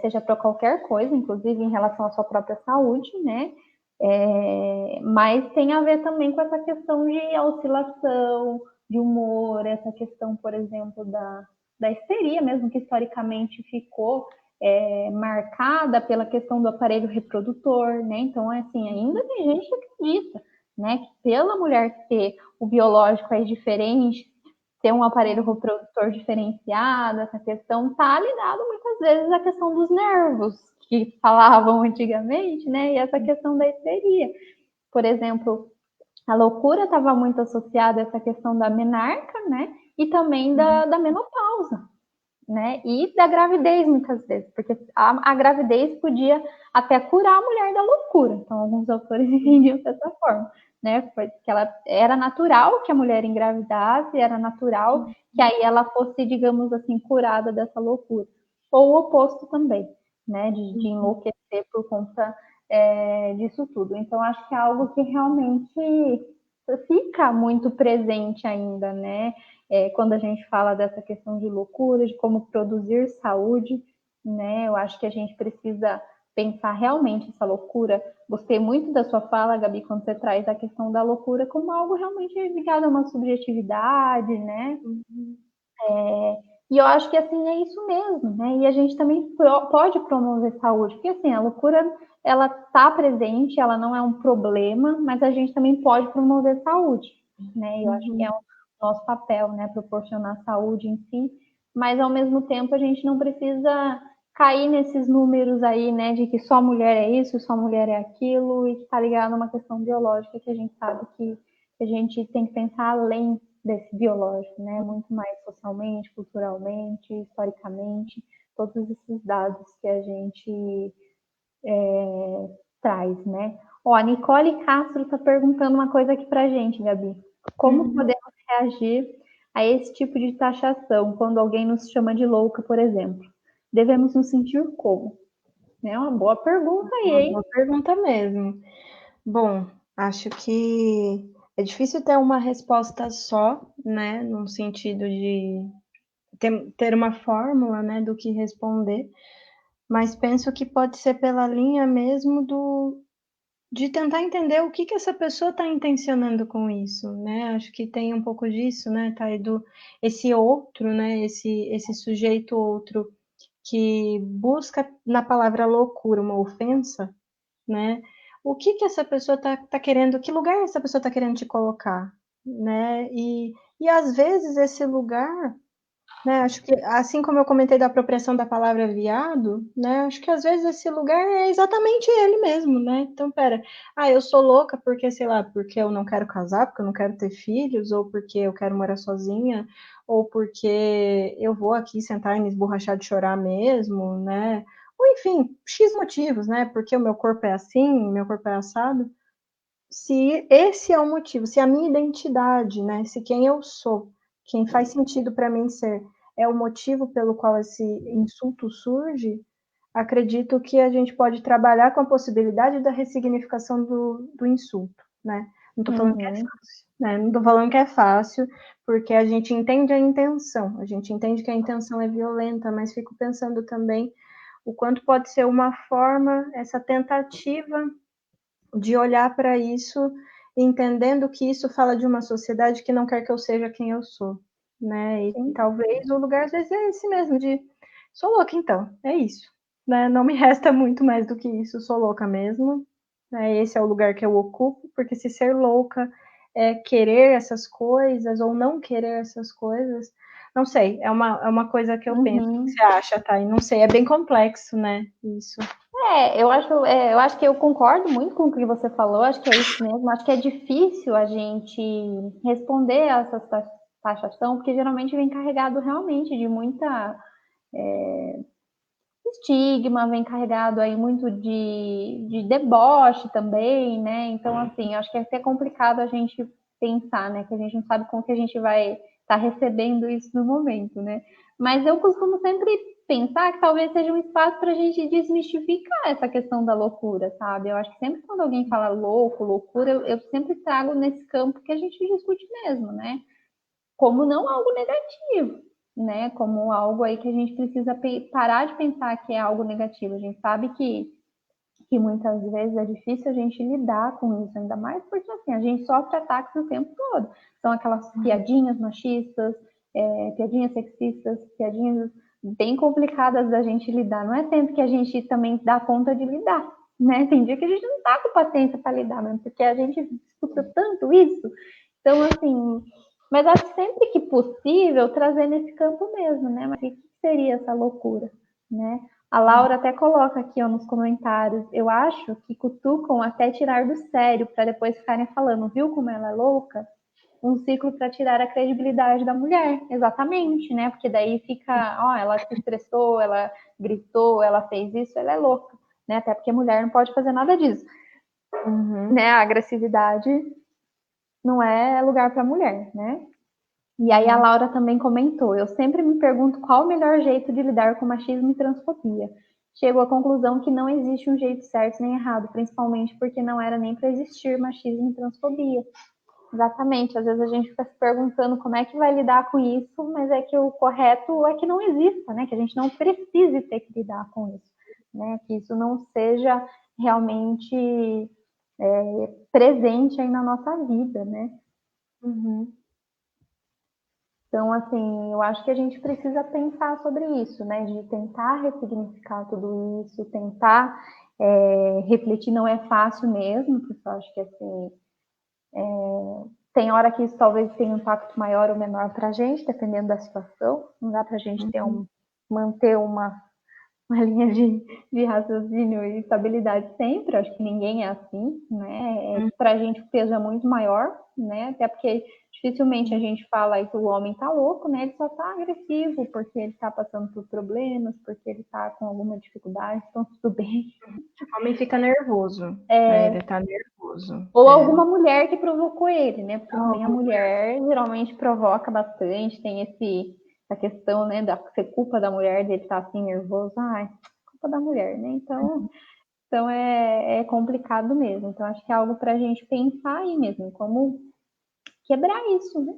seja para qualquer coisa, inclusive em relação à sua própria saúde, né? Mas tem a ver também com essa questão de oscilação, de humor, essa questão, por exemplo, da histeria mesmo, que historicamente ficou marcada pela questão do aparelho reprodutor, né? Então, assim, ainda tem gente que acredita, né, que pela mulher ter o biológico aí diferente, ter um aparelho reprodutor diferenciado, essa questão está ligado muitas vezes à questão dos nervos, que falavam antigamente, né? E essa questão da histeria. Por exemplo, a loucura estava muito associada a essa questão da menarca, né? E também da menopausa, né? E da gravidez, muitas vezes, porque a gravidez podia até curar a mulher da loucura. Então, alguns autores entendiam dessa forma, né? Porque ela era natural que a mulher engravidasse, era natural que aí ela fosse, digamos assim, curada dessa loucura. Ou o oposto também, né? De enlouquecer por conta disso tudo. Então, acho que é algo que realmente fica muito presente ainda, né? Quando a gente fala dessa questão de loucura, de como produzir saúde, né? Eu acho que a gente precisa pensar realmente essa loucura. Gostei muito da sua fala, Gabi, quando você traz a questão da loucura como algo realmente ligado a uma subjetividade, né? E eu acho que assim é isso mesmo, né? E a gente também pode promover saúde, porque assim, a loucura ela está presente, ela não é um problema, mas a gente também pode promover saúde, né? Eu acho que é o nosso papel, né? Proporcionar saúde em si, mas ao mesmo tempo a gente não precisa cair nesses números aí, né? De que só mulher é isso, só mulher é aquilo, e que está ligado a uma questão biológica que a gente sabe que a gente tem que pensar além desse biológico, né? Muito mais socialmente, culturalmente, historicamente, todos esses dados que a gente traz, né? Ó, a Nicole Castro está perguntando uma coisa aqui para a gente, Gabi. Como podemos reagir a esse tipo de taxação quando alguém nos chama de louca, por exemplo? Devemos nos sentir como? É uma boa pergunta aí, Uma hein? boa pergunta mesmo. Bom, acho que é difícil ter uma resposta só, né, no sentido de ter uma fórmula, né, do que responder, mas penso que pode ser pela linha mesmo de tentar entender o que essa pessoa está intencionando com isso, né? Acho que tem um pouco disso, né, Thay, esse outro, né, esse sujeito outro que busca na palavra loucura uma ofensa, né? O que essa pessoa tá querendo, que lugar essa pessoa está querendo te colocar, né? E às vezes esse lugar, né? Acho que assim como eu comentei da apropriação da palavra viado, né? Acho que às vezes esse lugar é exatamente ele mesmo, né? Então, pera, eu sou louca porque, sei lá, porque eu não quero casar, porque eu não quero ter filhos, ou porque eu quero morar sozinha, ou porque eu vou aqui sentar e me esborrachar de chorar mesmo, né? Ou enfim, X motivos, né? Porque o meu corpo é assim, meu corpo é assado. Se esse é o motivo, se a minha identidade, né? Se quem eu sou, quem faz sentido para mim ser, é o motivo pelo qual esse insulto surge, acredito que a gente pode trabalhar com a possibilidade da ressignificação do insulto, né? Não estou falando que é Uhum. fácil, né? Não estou falando que é fácil, porque a gente entende a intenção, a gente entende que a intenção é violenta, mas fico pensando também o quanto pode ser uma forma, essa tentativa de olhar para isso, entendendo que isso fala de uma sociedade que não quer que eu seja quem eu sou, né? E Sim. talvez o lugar às vezes é esse mesmo, de sou louca então, é isso, né? Não me resta muito mais do que isso, sou louca mesmo, né? Esse é o lugar que eu ocupo, porque se ser louca é querer essas coisas ou não querer essas coisas, não sei, é uma coisa que eu penso. O que Uhum. você acha, Thay? Não sei, é bem complexo, né? Isso. Eu acho que eu concordo muito com o que você falou, acho que é isso mesmo. Acho que é difícil a gente responder a essa taxação, porque geralmente vem carregado realmente de muita estigma, vem carregado aí muito de deboche também, né? Então, assim, acho que é até complicado a gente pensar, né? Que a gente não sabe como que a gente vai estar recebendo isso no momento, né? Mas eu costumo sempre pensar que talvez seja um espaço para a gente desmistificar essa questão da loucura, sabe? Eu acho que sempre quando alguém fala louco, loucura, eu sempre trago nesse campo que a gente discute mesmo, né? Como não algo negativo, né? Como algo aí que a gente precisa parar de pensar que é algo negativo. A gente sabe que muitas vezes é difícil a gente lidar com isso, ainda mais porque assim, a gente sofre ataques o tempo todo. São aquelas piadinhas machistas, piadinhas sexistas, piadinhas bem complicadas da gente lidar. Não é sempre que a gente também dá conta de lidar, né? Tem dia que a gente não tá com paciência para lidar mesmo, porque a gente escuta tanto isso. Então, assim, mas acho sempre que possível trazer nesse campo mesmo, né? Mas o que seria essa loucura, né? A Laura até coloca aqui ó, nos comentários, eu acho que cutucam até tirar do sério, para depois ficarem falando, viu como ela é louca? Um ciclo para tirar a credibilidade da mulher, exatamente, né? Porque daí fica, ó, ela se estressou, ela gritou, ela fez isso, ela é louca, né? Até porque a mulher não pode fazer nada disso, né? A agressividade não é lugar para mulher, né? E aí a Laura também comentou, eu sempre me pergunto qual o melhor jeito de lidar com machismo e transfobia. Chego à conclusão que não existe um jeito certo nem errado, principalmente porque não era nem para existir machismo e transfobia. Exatamente, às vezes a gente fica se perguntando como é que vai lidar com isso, mas é que o correto é que não exista, né? Que a gente não precise ter que lidar com isso, né? Que isso não seja realmente presente aí na nossa vida, né? Então, assim, eu acho que a gente precisa pensar sobre isso, né? De tentar ressignificar tudo isso, tentar refletir. Não é fácil mesmo, porque eu acho que, assim, tem hora que isso talvez tenha um impacto maior ou menor para a gente, dependendo da situação. Não dá para a gente manter uma linha de raciocínio e estabilidade sempre, acho que ninguém é assim, né? Para a gente o peso é muito maior, né? Até porque dificilmente a gente fala aí que o homem tá louco, né? Ele só tá agressivo porque ele tá passando por problemas, porque ele tá com alguma dificuldade, então tudo bem. O homem fica nervoso, né? Ele tá nervoso. Ou alguma mulher que provocou ele, né? Porque também a mulher geralmente provoca bastante, tem essa questão, né, da ser culpa da mulher dele estar assim nervoso. Ai, culpa da mulher, né? Então é complicado mesmo. Então acho que é algo para a gente pensar aí mesmo, como quebrar isso, né?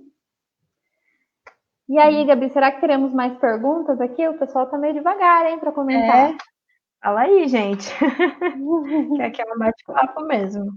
E aí, Gabi, será que teremos mais perguntas aqui? O pessoal tá meio devagar, hein, para comentar. Fala aí, gente. Que aqui é um bate-papo mesmo.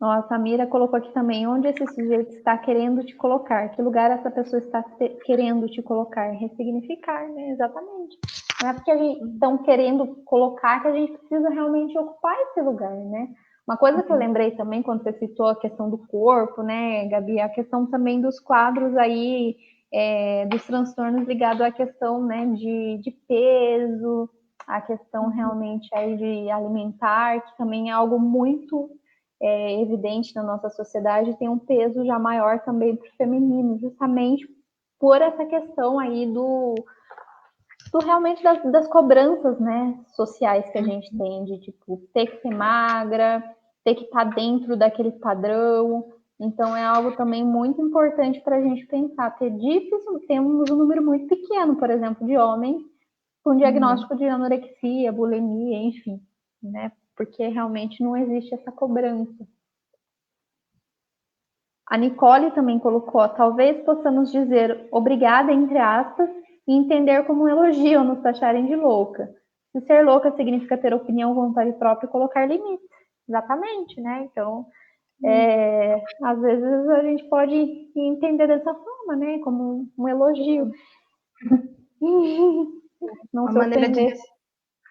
Nossa, a Mira colocou aqui também, onde esse sujeito está querendo te colocar? Que lugar essa pessoa está querendo te colocar? Ressignificar, né? Exatamente. Não é porque a gente estão querendo colocar que a gente precisa realmente ocupar esse lugar, né? Uma coisa que eu lembrei também quando você citou a questão do corpo, né, Gabi, a questão também dos quadros aí, dos transtornos ligados à questão, né, de peso, a questão realmente aí de alimentar, que também é algo muito evidente na nossa sociedade, tem um peso já maior também para o feminino, justamente por essa questão aí do realmente das cobranças, né, sociais que a gente tem, de tipo, ter que ser magra, ter que estar dentro daquele padrão. Então é algo também muito importante para a gente pensar, porque temos um número muito pequeno, por exemplo, de homens com diagnóstico de anorexia, bulimia, enfim, né? Porque realmente não existe essa cobrança. A Nicole também colocou, talvez possamos dizer obrigada, entre aspas, e entender como um elogio ao nos taxarem de louca. Se ser louca significa ter opinião, vontade própria e colocar limites. Exatamente, né? Então, às vezes a gente pode entender dessa forma, né? Como um elogio. Não se ofender.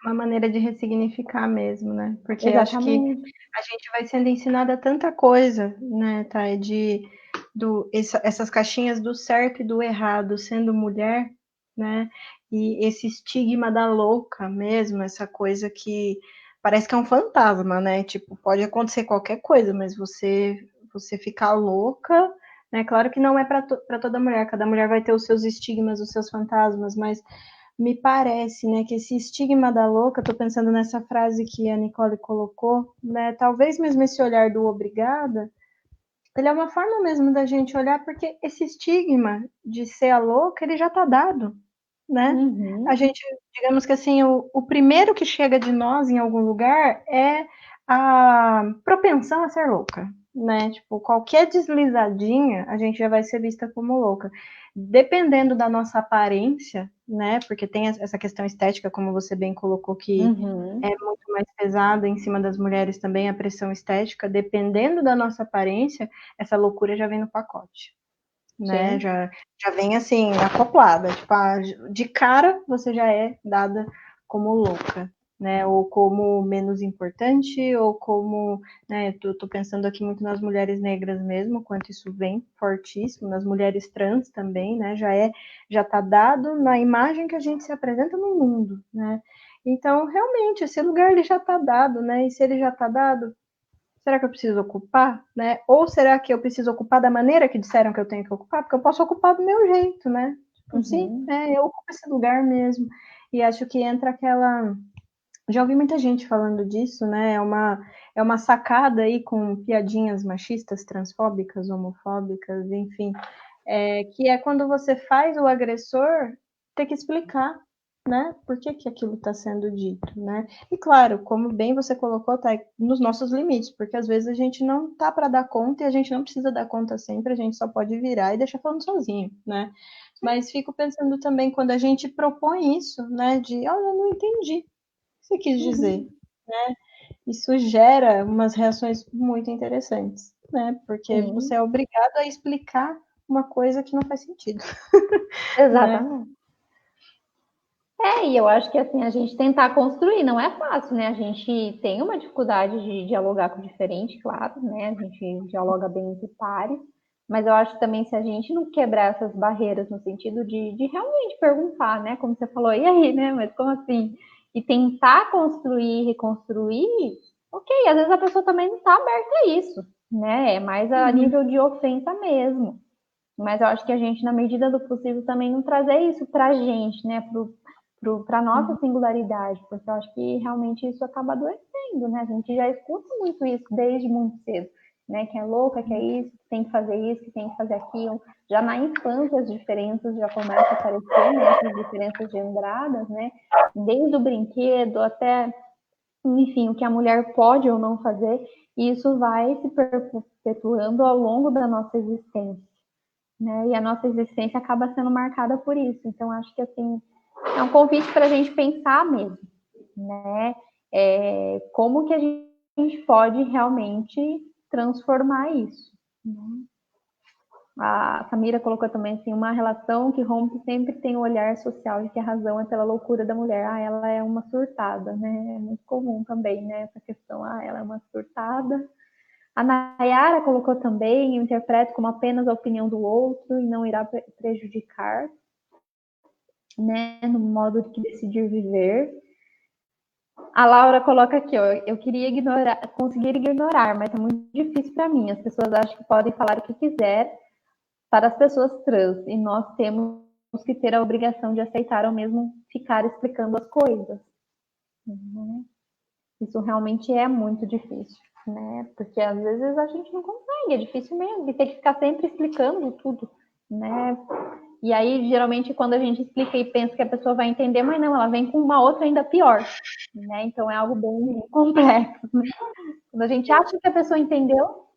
Uma maneira de ressignificar mesmo, né? Porque eu acho que Exatamente. a gente vai sendo ensinada tanta coisa, né, tá? Essas caixinhas do certo e do errado, sendo mulher, né? E esse estigma da louca mesmo, essa coisa que parece que é um fantasma, né? Tipo, pode acontecer qualquer coisa, mas você ficar louca né? Claro que não é para toda mulher, cada mulher vai ter os seus estigmas, os seus fantasmas, mas me parece, né, que esse estigma da louca, tô pensando nessa frase que a Nicole colocou, né, talvez mesmo esse olhar do obrigada, ele é uma forma mesmo da gente olhar, porque esse estigma de ser a louca, ele já tá dado, né? A Uhum. gente, digamos que assim, o primeiro que chega de nós em algum lugar é a propensão a ser louca, né? Tipo, qualquer deslizadinha, a gente já vai ser vista como louca. Dependendo da nossa aparência, né? Porque tem essa questão estética, como você bem colocou, que é Uhum. muito mais pesada em cima das mulheres também, a pressão estética. Dependendo da nossa aparência, essa loucura já vem no pacote, né? Sim. Já vem assim, acoplada. Tipo, de cara você já é dada como louca, né? Ou como menos importante, ou como, né? Tô pensando aqui muito nas mulheres negras mesmo, quanto isso vem fortíssimo, nas mulheres trans também, né? Já tá dado na imagem que a gente se apresenta no mundo, né? Então, realmente, esse lugar ele já está dado, né? E se ele já está dado, será que eu preciso ocupar, né? Ou será que eu preciso ocupar da maneira que disseram que eu tenho que ocupar? Porque eu posso ocupar do meu jeito, né? Tipo, sim, Uhum. eu ocupo esse lugar mesmo. E acho que entra aquela. Já ouvi muita gente falando disso, né? É uma sacada aí com piadinhas machistas, transfóbicas, homofóbicas, enfim. Que é quando você faz o agressor ter que explicar, né? Por que que aquilo está sendo dito, né? E claro, como bem você colocou, tá nos nossos limites, porque às vezes a gente não tá para dar conta e a gente não precisa dar conta sempre, a gente só pode virar e deixar falando sozinho, né? Mas fico pensando também quando a gente propõe isso, né? De, olha, eu não entendi o que você quis dizer. Uhum. Isso gera umas reações muito interessantes, né? Porque você Sim, é obrigado a explicar uma coisa que não faz sentido, né? exatamente. E eu acho que assim, a gente tentar construir não é fácil, né? A gente tem uma dificuldade de dialogar com o diferente, claro, né? A gente dialoga bem entre pares, mas eu acho que também se a gente não quebrar essas barreiras no sentido de realmente perguntar, né? Como você falou, e aí, né? Mas como assim? E tentar construir, reconstruir, ok, às vezes a pessoa também não está aberta a isso, né? É mais a Uhum. nível de ofensa mesmo. Mas eu acho que a gente, na medida do possível, também não trazer isso para a gente, né? Para a nossa Uhum. singularidade, porque eu acho que realmente isso acaba adoecendo, né? A gente já escuta muito isso desde muito cedo, né? Que é louca, que é isso, que tem que fazer isso, que tem que fazer aquilo. Já na infância as diferenças já começam a aparecer, né? Essas diferenças gendradas, né? Desde o brinquedo até, enfim, o que a mulher pode ou não fazer, e isso vai se perpetuando ao longo da nossa existência, né? E a nossa existência acaba sendo marcada por isso. Então, acho que assim é um convite para a gente pensar mesmo, né? Como que a gente pode realmente transformar isso, né? A Samira colocou também assim, uma relação que rompe sempre tem o olhar social de que a razão é pela loucura da mulher. Ela é uma surtada, né? É muito comum também, né? Essa questão, ela é uma surtada. A Nayara colocou também, eu interpreto como apenas a opinião do outro e não irá prejudicar, né? No modo de decidir viver. A Laura coloca aqui, ó, eu queria conseguir ignorar, mas é muito difícil para mim. As pessoas acham que podem falar o que quiser para as pessoas trans e nós temos que ter a obrigação de aceitar ou mesmo ficar explicando as coisas. Uhum. Isso realmente é muito difícil, né? Porque às vezes a gente não consegue, é difícil mesmo, e tem que ficar sempre explicando tudo, né? E aí, geralmente, quando a gente explica e pensa que a pessoa vai entender, mas não, ela vem com uma outra ainda pior, né? Então é algo bem complexo, né? Quando a gente acha que a pessoa entendeu.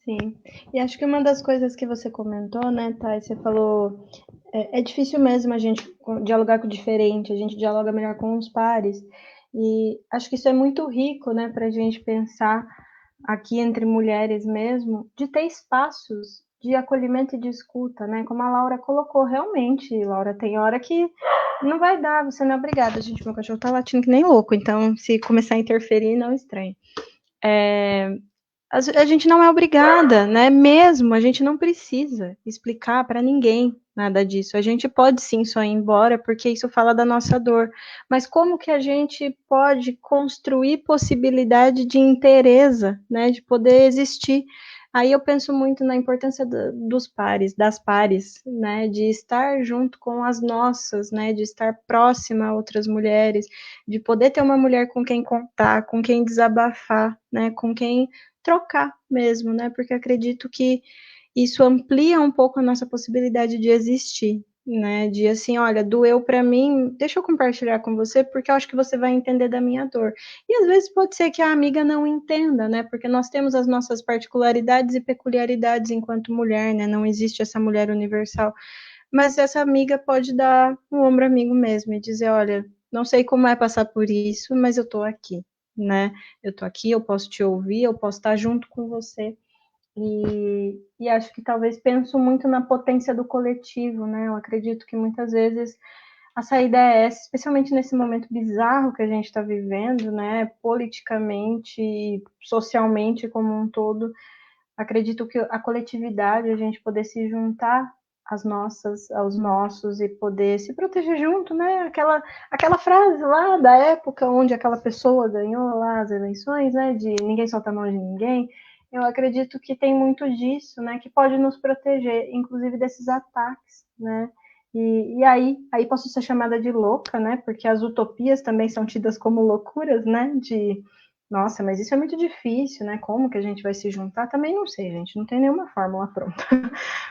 Sim. E acho que uma das coisas que você comentou, né, Thay, você falou, é difícil mesmo a gente dialogar com o diferente, a gente dialoga melhor com os pares. E acho que isso é muito rico, né, para a gente pensar aqui entre mulheres mesmo, de ter espaços de acolhimento e de escuta, né? Como a Laura colocou, realmente, Laura, tem hora que não vai dar, você não é obrigada. Gente, meu cachorro tá latindo que nem louco, então se começar a interferir, não estranhe. A gente não é obrigada, né? Mesmo, a gente não precisa explicar para ninguém nada disso. A gente pode sim só ir embora, porque isso fala da nossa dor. Mas como que a gente pode construir possibilidade de inteireza, né? De poder existir Aí eu penso muito na importância dos pares, das pares, né, de estar junto com as nossas, né, de estar próxima a outras mulheres, de poder ter uma mulher com quem contar, com quem desabafar, né, com quem trocar mesmo, né, porque acredito que isso amplia um pouco a nossa possibilidade de existir, né? De assim, olha, doeu para mim, deixa eu compartilhar com você, porque eu acho que você vai entender da minha dor. E às vezes pode ser que a amiga não entenda, né? Porque nós temos as nossas particularidades e peculiaridades enquanto mulher, né? Não existe essa mulher universal. Mas essa amiga pode dar um ombro amigo mesmo e dizer, olha, não sei como é passar por isso, mas eu tô aqui, né? Eu tô aqui, eu posso te ouvir, eu posso estar junto com você. E acho que talvez penso muito na potência do coletivo, né? Eu acredito que muitas vezes a saída é essa, especialmente nesse momento bizarro que a gente está vivendo, né? Politicamente e socialmente como um todo. Acredito que a coletividade, a gente poder se juntar às nossas, aos nossos e poder se proteger junto, né? Aquela frase lá da época onde aquela pessoa ganhou lá as eleições, né? De ninguém solta a mão de ninguém. Eu acredito que tem muito disso, né? Que pode nos proteger, inclusive desses ataques, né? E aí posso ser chamada de louca, né? Porque as utopias também são tidas como loucuras, né? De nossa, mas isso é muito difícil, né? Como que a gente vai se juntar? Também não sei, gente, não tem nenhuma fórmula pronta.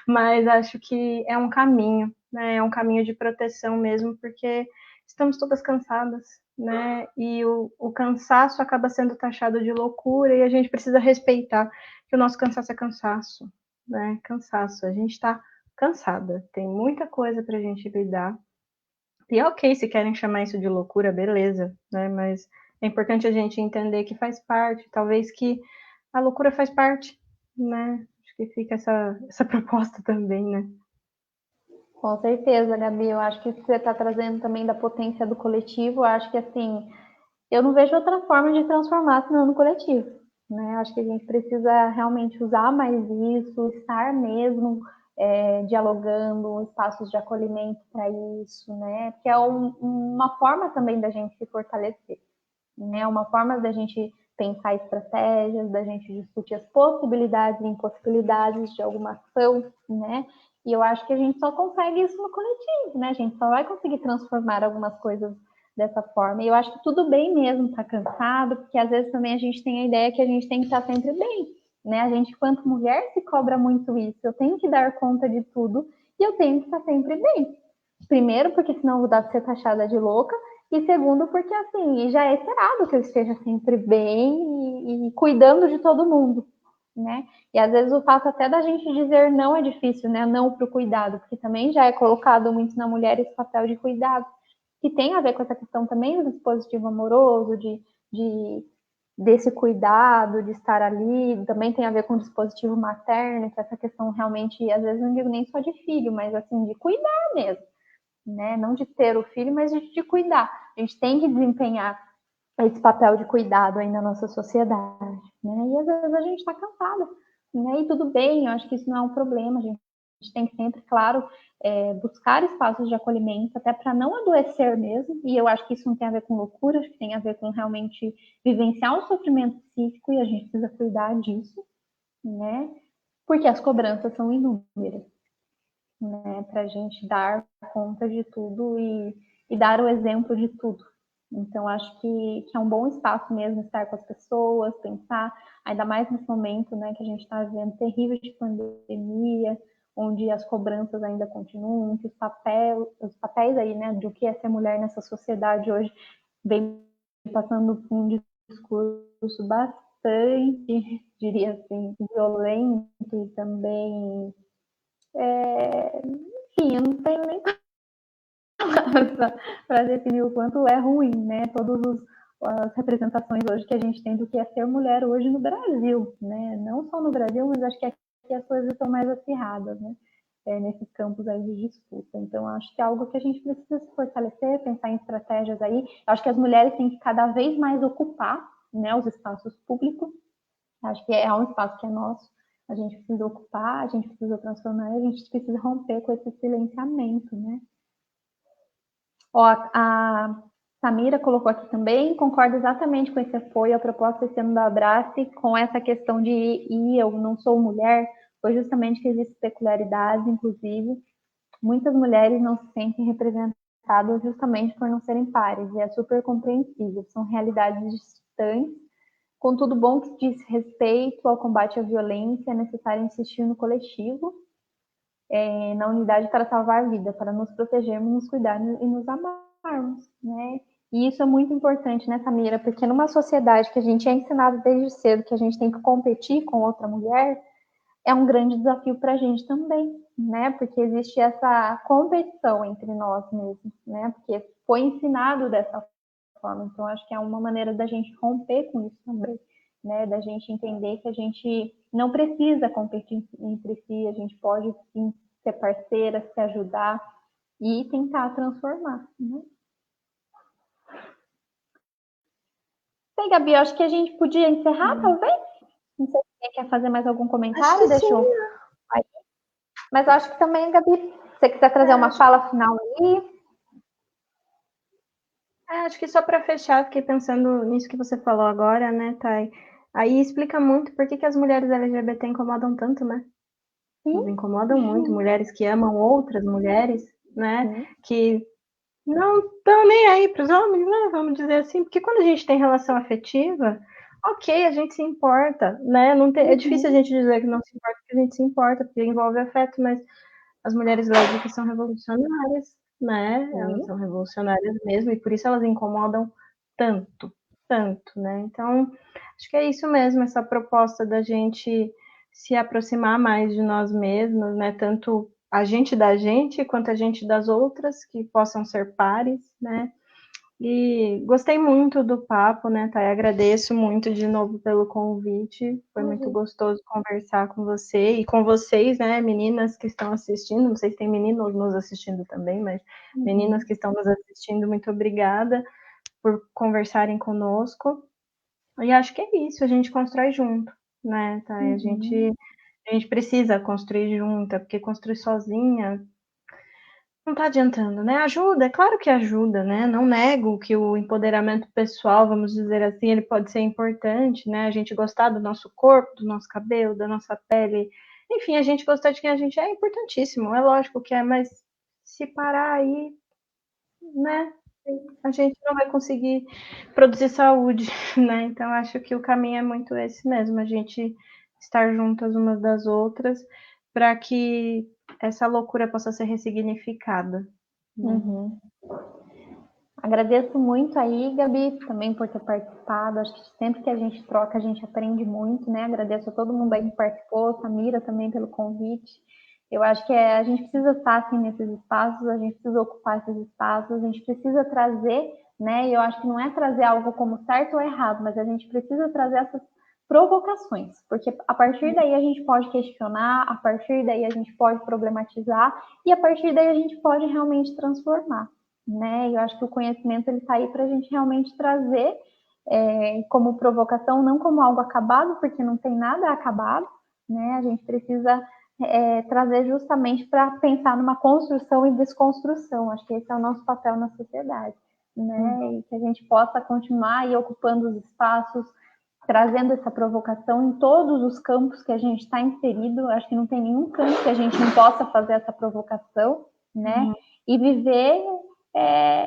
Mas acho que é um caminho, né? É um caminho de proteção mesmo, porque estamos todas cansadas, né? E o cansaço acaba sendo taxado de loucura e a gente precisa respeitar que o nosso cansaço é cansaço, né? Cansaço, a gente está cansada, tem muita coisa para a gente lidar. E é ok, se querem chamar isso de loucura, beleza, né? Mas é importante a gente entender que faz parte, talvez que a loucura faz parte, né? Acho que fica essa proposta também, né? Com certeza, Gabi. Eu acho que você está trazendo também da potência do coletivo. Eu acho que, assim, eu não vejo outra forma de transformar senão no coletivo, né? Eu acho que a gente precisa realmente usar mais isso, estar mesmo dialogando, espaços de acolhimento para isso, né? Que é uma forma também da gente se fortalecer, né? Uma forma da gente pensar estratégias, da gente discutir as possibilidades e impossibilidades de alguma ação, né? E eu acho que a gente só consegue isso no coletivo, né? A gente só vai conseguir transformar algumas coisas dessa forma. E eu acho que tudo bem mesmo estar cansado, porque às vezes também a gente tem a ideia que a gente tem que estar sempre bem, né? A gente, enquanto mulher, se cobra muito isso. Eu tenho que dar conta de tudo e eu tenho que estar sempre bem. Primeiro, porque senão eu vou dar pra ser taxada de louca, e segundo, porque assim, já é esperado que eu esteja sempre bem e cuidando de todo mundo, né? E às vezes o fato até da gente dizer não é difícil, né? Não para o cuidado, porque também já é colocado muito na mulher esse papel de cuidado, que tem a ver com essa questão também do dispositivo amoroso, de desse cuidado, de estar ali, também tem a ver com o dispositivo materno, que é essa questão realmente, às vezes não digo nem só de filho, mas assim, de cuidar mesmo, né? Não de ter o filho, mas de cuidar. A gente tem que desempenhar esse papel de cuidado aí na nossa sociedade, né? E às vezes a gente está cansada, né? E tudo bem, eu acho que isso não é um problema. A gente tem que sempre, claro, buscar espaços de acolhimento, até para não adoecer mesmo. E eu acho que isso não tem a ver com loucura, acho que tem a ver com realmente vivenciar um sofrimento psíquico e a gente precisa cuidar disso, né? Porque as cobranças são inúmeras, né, para a gente dar conta de tudo e dar o exemplo de tudo. Então, acho que é um bom espaço mesmo estar com as pessoas, pensar, ainda mais nesse momento, né, que a gente está vivendo terrível de pandemia, onde as cobranças ainda continuam, que os papéis aí, né, do que é ser mulher nessa sociedade hoje, vem passando por um discurso bastante, diria assim, violento e também enfim, eu não tenho nem para definir o quanto é ruim, né? Todas as representações hoje que a gente tem do que é ser mulher hoje no Brasil, né? Não só no Brasil, mas acho que aqui as coisas estão mais acirradas, né? Nesses campos aí de disputa. Então, acho que é algo que a gente precisa se fortalecer, pensar em estratégias aí. Acho que as mulheres têm que cada vez mais ocupar, né, os espaços públicos. Acho que é um espaço que é nosso. A gente precisa ocupar, a gente precisa transformar, a gente precisa romper com esse silenciamento, né? Ó, a Samira colocou aqui também, concordo exatamente com esse apoio à proposta esse ano da Abrace, com essa questão de eu não sou mulher, foi justamente que existem peculiaridades, inclusive, muitas mulheres não se sentem representadas justamente por não serem pares, e é super compreensível, são realidades distantes, contudo, bom que diz respeito ao combate à violência, é necessário insistir no coletivo, na unidade para salvar a vida, para nos protegermos, nos cuidarmos e nos amarmos, né? E isso é muito importante, né, Samira? Porque numa sociedade que a gente é ensinado desde cedo que a gente tem que competir com outra mulher, é um grande desafio para a gente também, né? Porque existe essa competição entre nós mesmos, né? Porque foi ensinado dessa forma. Então, acho que é uma maneira da gente romper com isso também, né? Da gente entender que a gente não precisa competir entre si, a gente pode sim ser parceira, se ajudar e tentar transformar, né? Bem, Gabi, eu acho que a gente podia encerrar, talvez? Não sei se você quer fazer mais algum Acho comentário, que deixa sim. eu. Mas eu acho que também, Gabi, se você quiser trazer uma fala final aí. Acho que só para fechar, fiquei pensando nisso que você falou agora, né, Thay? Aí explica muito por que as mulheres LGBT incomodam tanto, né? Nos incomodam muito, mulheres que amam outras mulheres, né? Sim. Que não estão nem aí para os homens, né? Vamos dizer assim, porque quando a gente tem relação afetiva, ok, a gente se importa, né? Não tem, é difícil a gente dizer que não se importa, porque a gente se importa, porque envolve afeto, mas as mulheres lésbicas são revolucionárias, né? Elas são revolucionárias mesmo, e por isso elas incomodam tanto, tanto, né? Então, acho que é isso mesmo, essa proposta da gente se aproximar mais de nós mesmos, né? Tanto a gente da gente, quanto a gente das outras, que possam ser pares, né? E gostei muito do papo, né, Thay? Agradeço muito de novo pelo convite. Foi muito gostoso conversar com você e com vocês, né, meninas que estão assistindo. Não sei se tem meninos nos assistindo também, mas meninas que estão nos assistindo, muito obrigada por conversarem conosco. E acho que é isso, a gente constrói junto, né, Thay? A gente precisa construir junto, porque construir sozinha não está adiantando, né? Ajuda, é claro que ajuda, né? Não nego que o empoderamento pessoal, vamos dizer assim, ele pode ser importante, né? A gente gostar do nosso corpo, do nosso cabelo, da nossa pele, enfim, a gente gostar de quem a gente é importantíssimo, é lógico que é, mas se parar aí, né? A gente não vai conseguir produzir saúde, né? Então acho que o caminho é muito esse mesmo, a gente estar juntas umas das outras para que essa loucura possa ser ressignificada. Uhum. Agradeço muito aí, Gabi, também por ter participado. Acho que sempre que a gente troca, a gente aprende muito, né? Agradeço a todo mundo aí que participou, Samira também pelo convite. Eu acho que a gente precisa estar assim nesses espaços, a gente precisa ocupar esses espaços, a gente precisa trazer, né? E eu acho que não é trazer algo como certo ou errado, mas a gente precisa trazer essas provocações, porque a partir daí a gente pode questionar, a partir daí a gente pode problematizar e a partir daí a gente pode realmente transformar, né? Eu acho que o conhecimento ele está aí para a gente realmente trazer como provocação, não como algo acabado, porque não tem nada acabado, né? A gente precisa trazer justamente para pensar numa construção e desconstrução. Acho que esse é o nosso papel na sociedade, né? E que a gente possa continuar aí ocupando os espaços, trazendo essa provocação em todos os campos que a gente está inserido. Acho que não tem nenhum campo que a gente não possa fazer essa provocação, né? E viver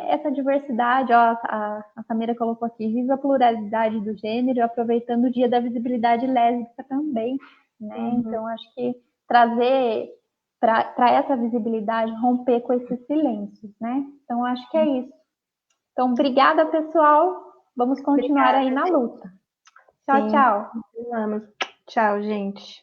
essa diversidade. Ó, a Samira colocou aqui, viva a pluralidade do gênero, aproveitando o dia da visibilidade lésbica também, né? Então, acho que trazer para essa visibilidade, romper com esses silêncios, né? Então, acho que é isso. Então, obrigada, pessoal. Vamos continuar Obrigada, aí na gente. luta. Tchau, Sim, tchau. continuamos. Tchau, gente.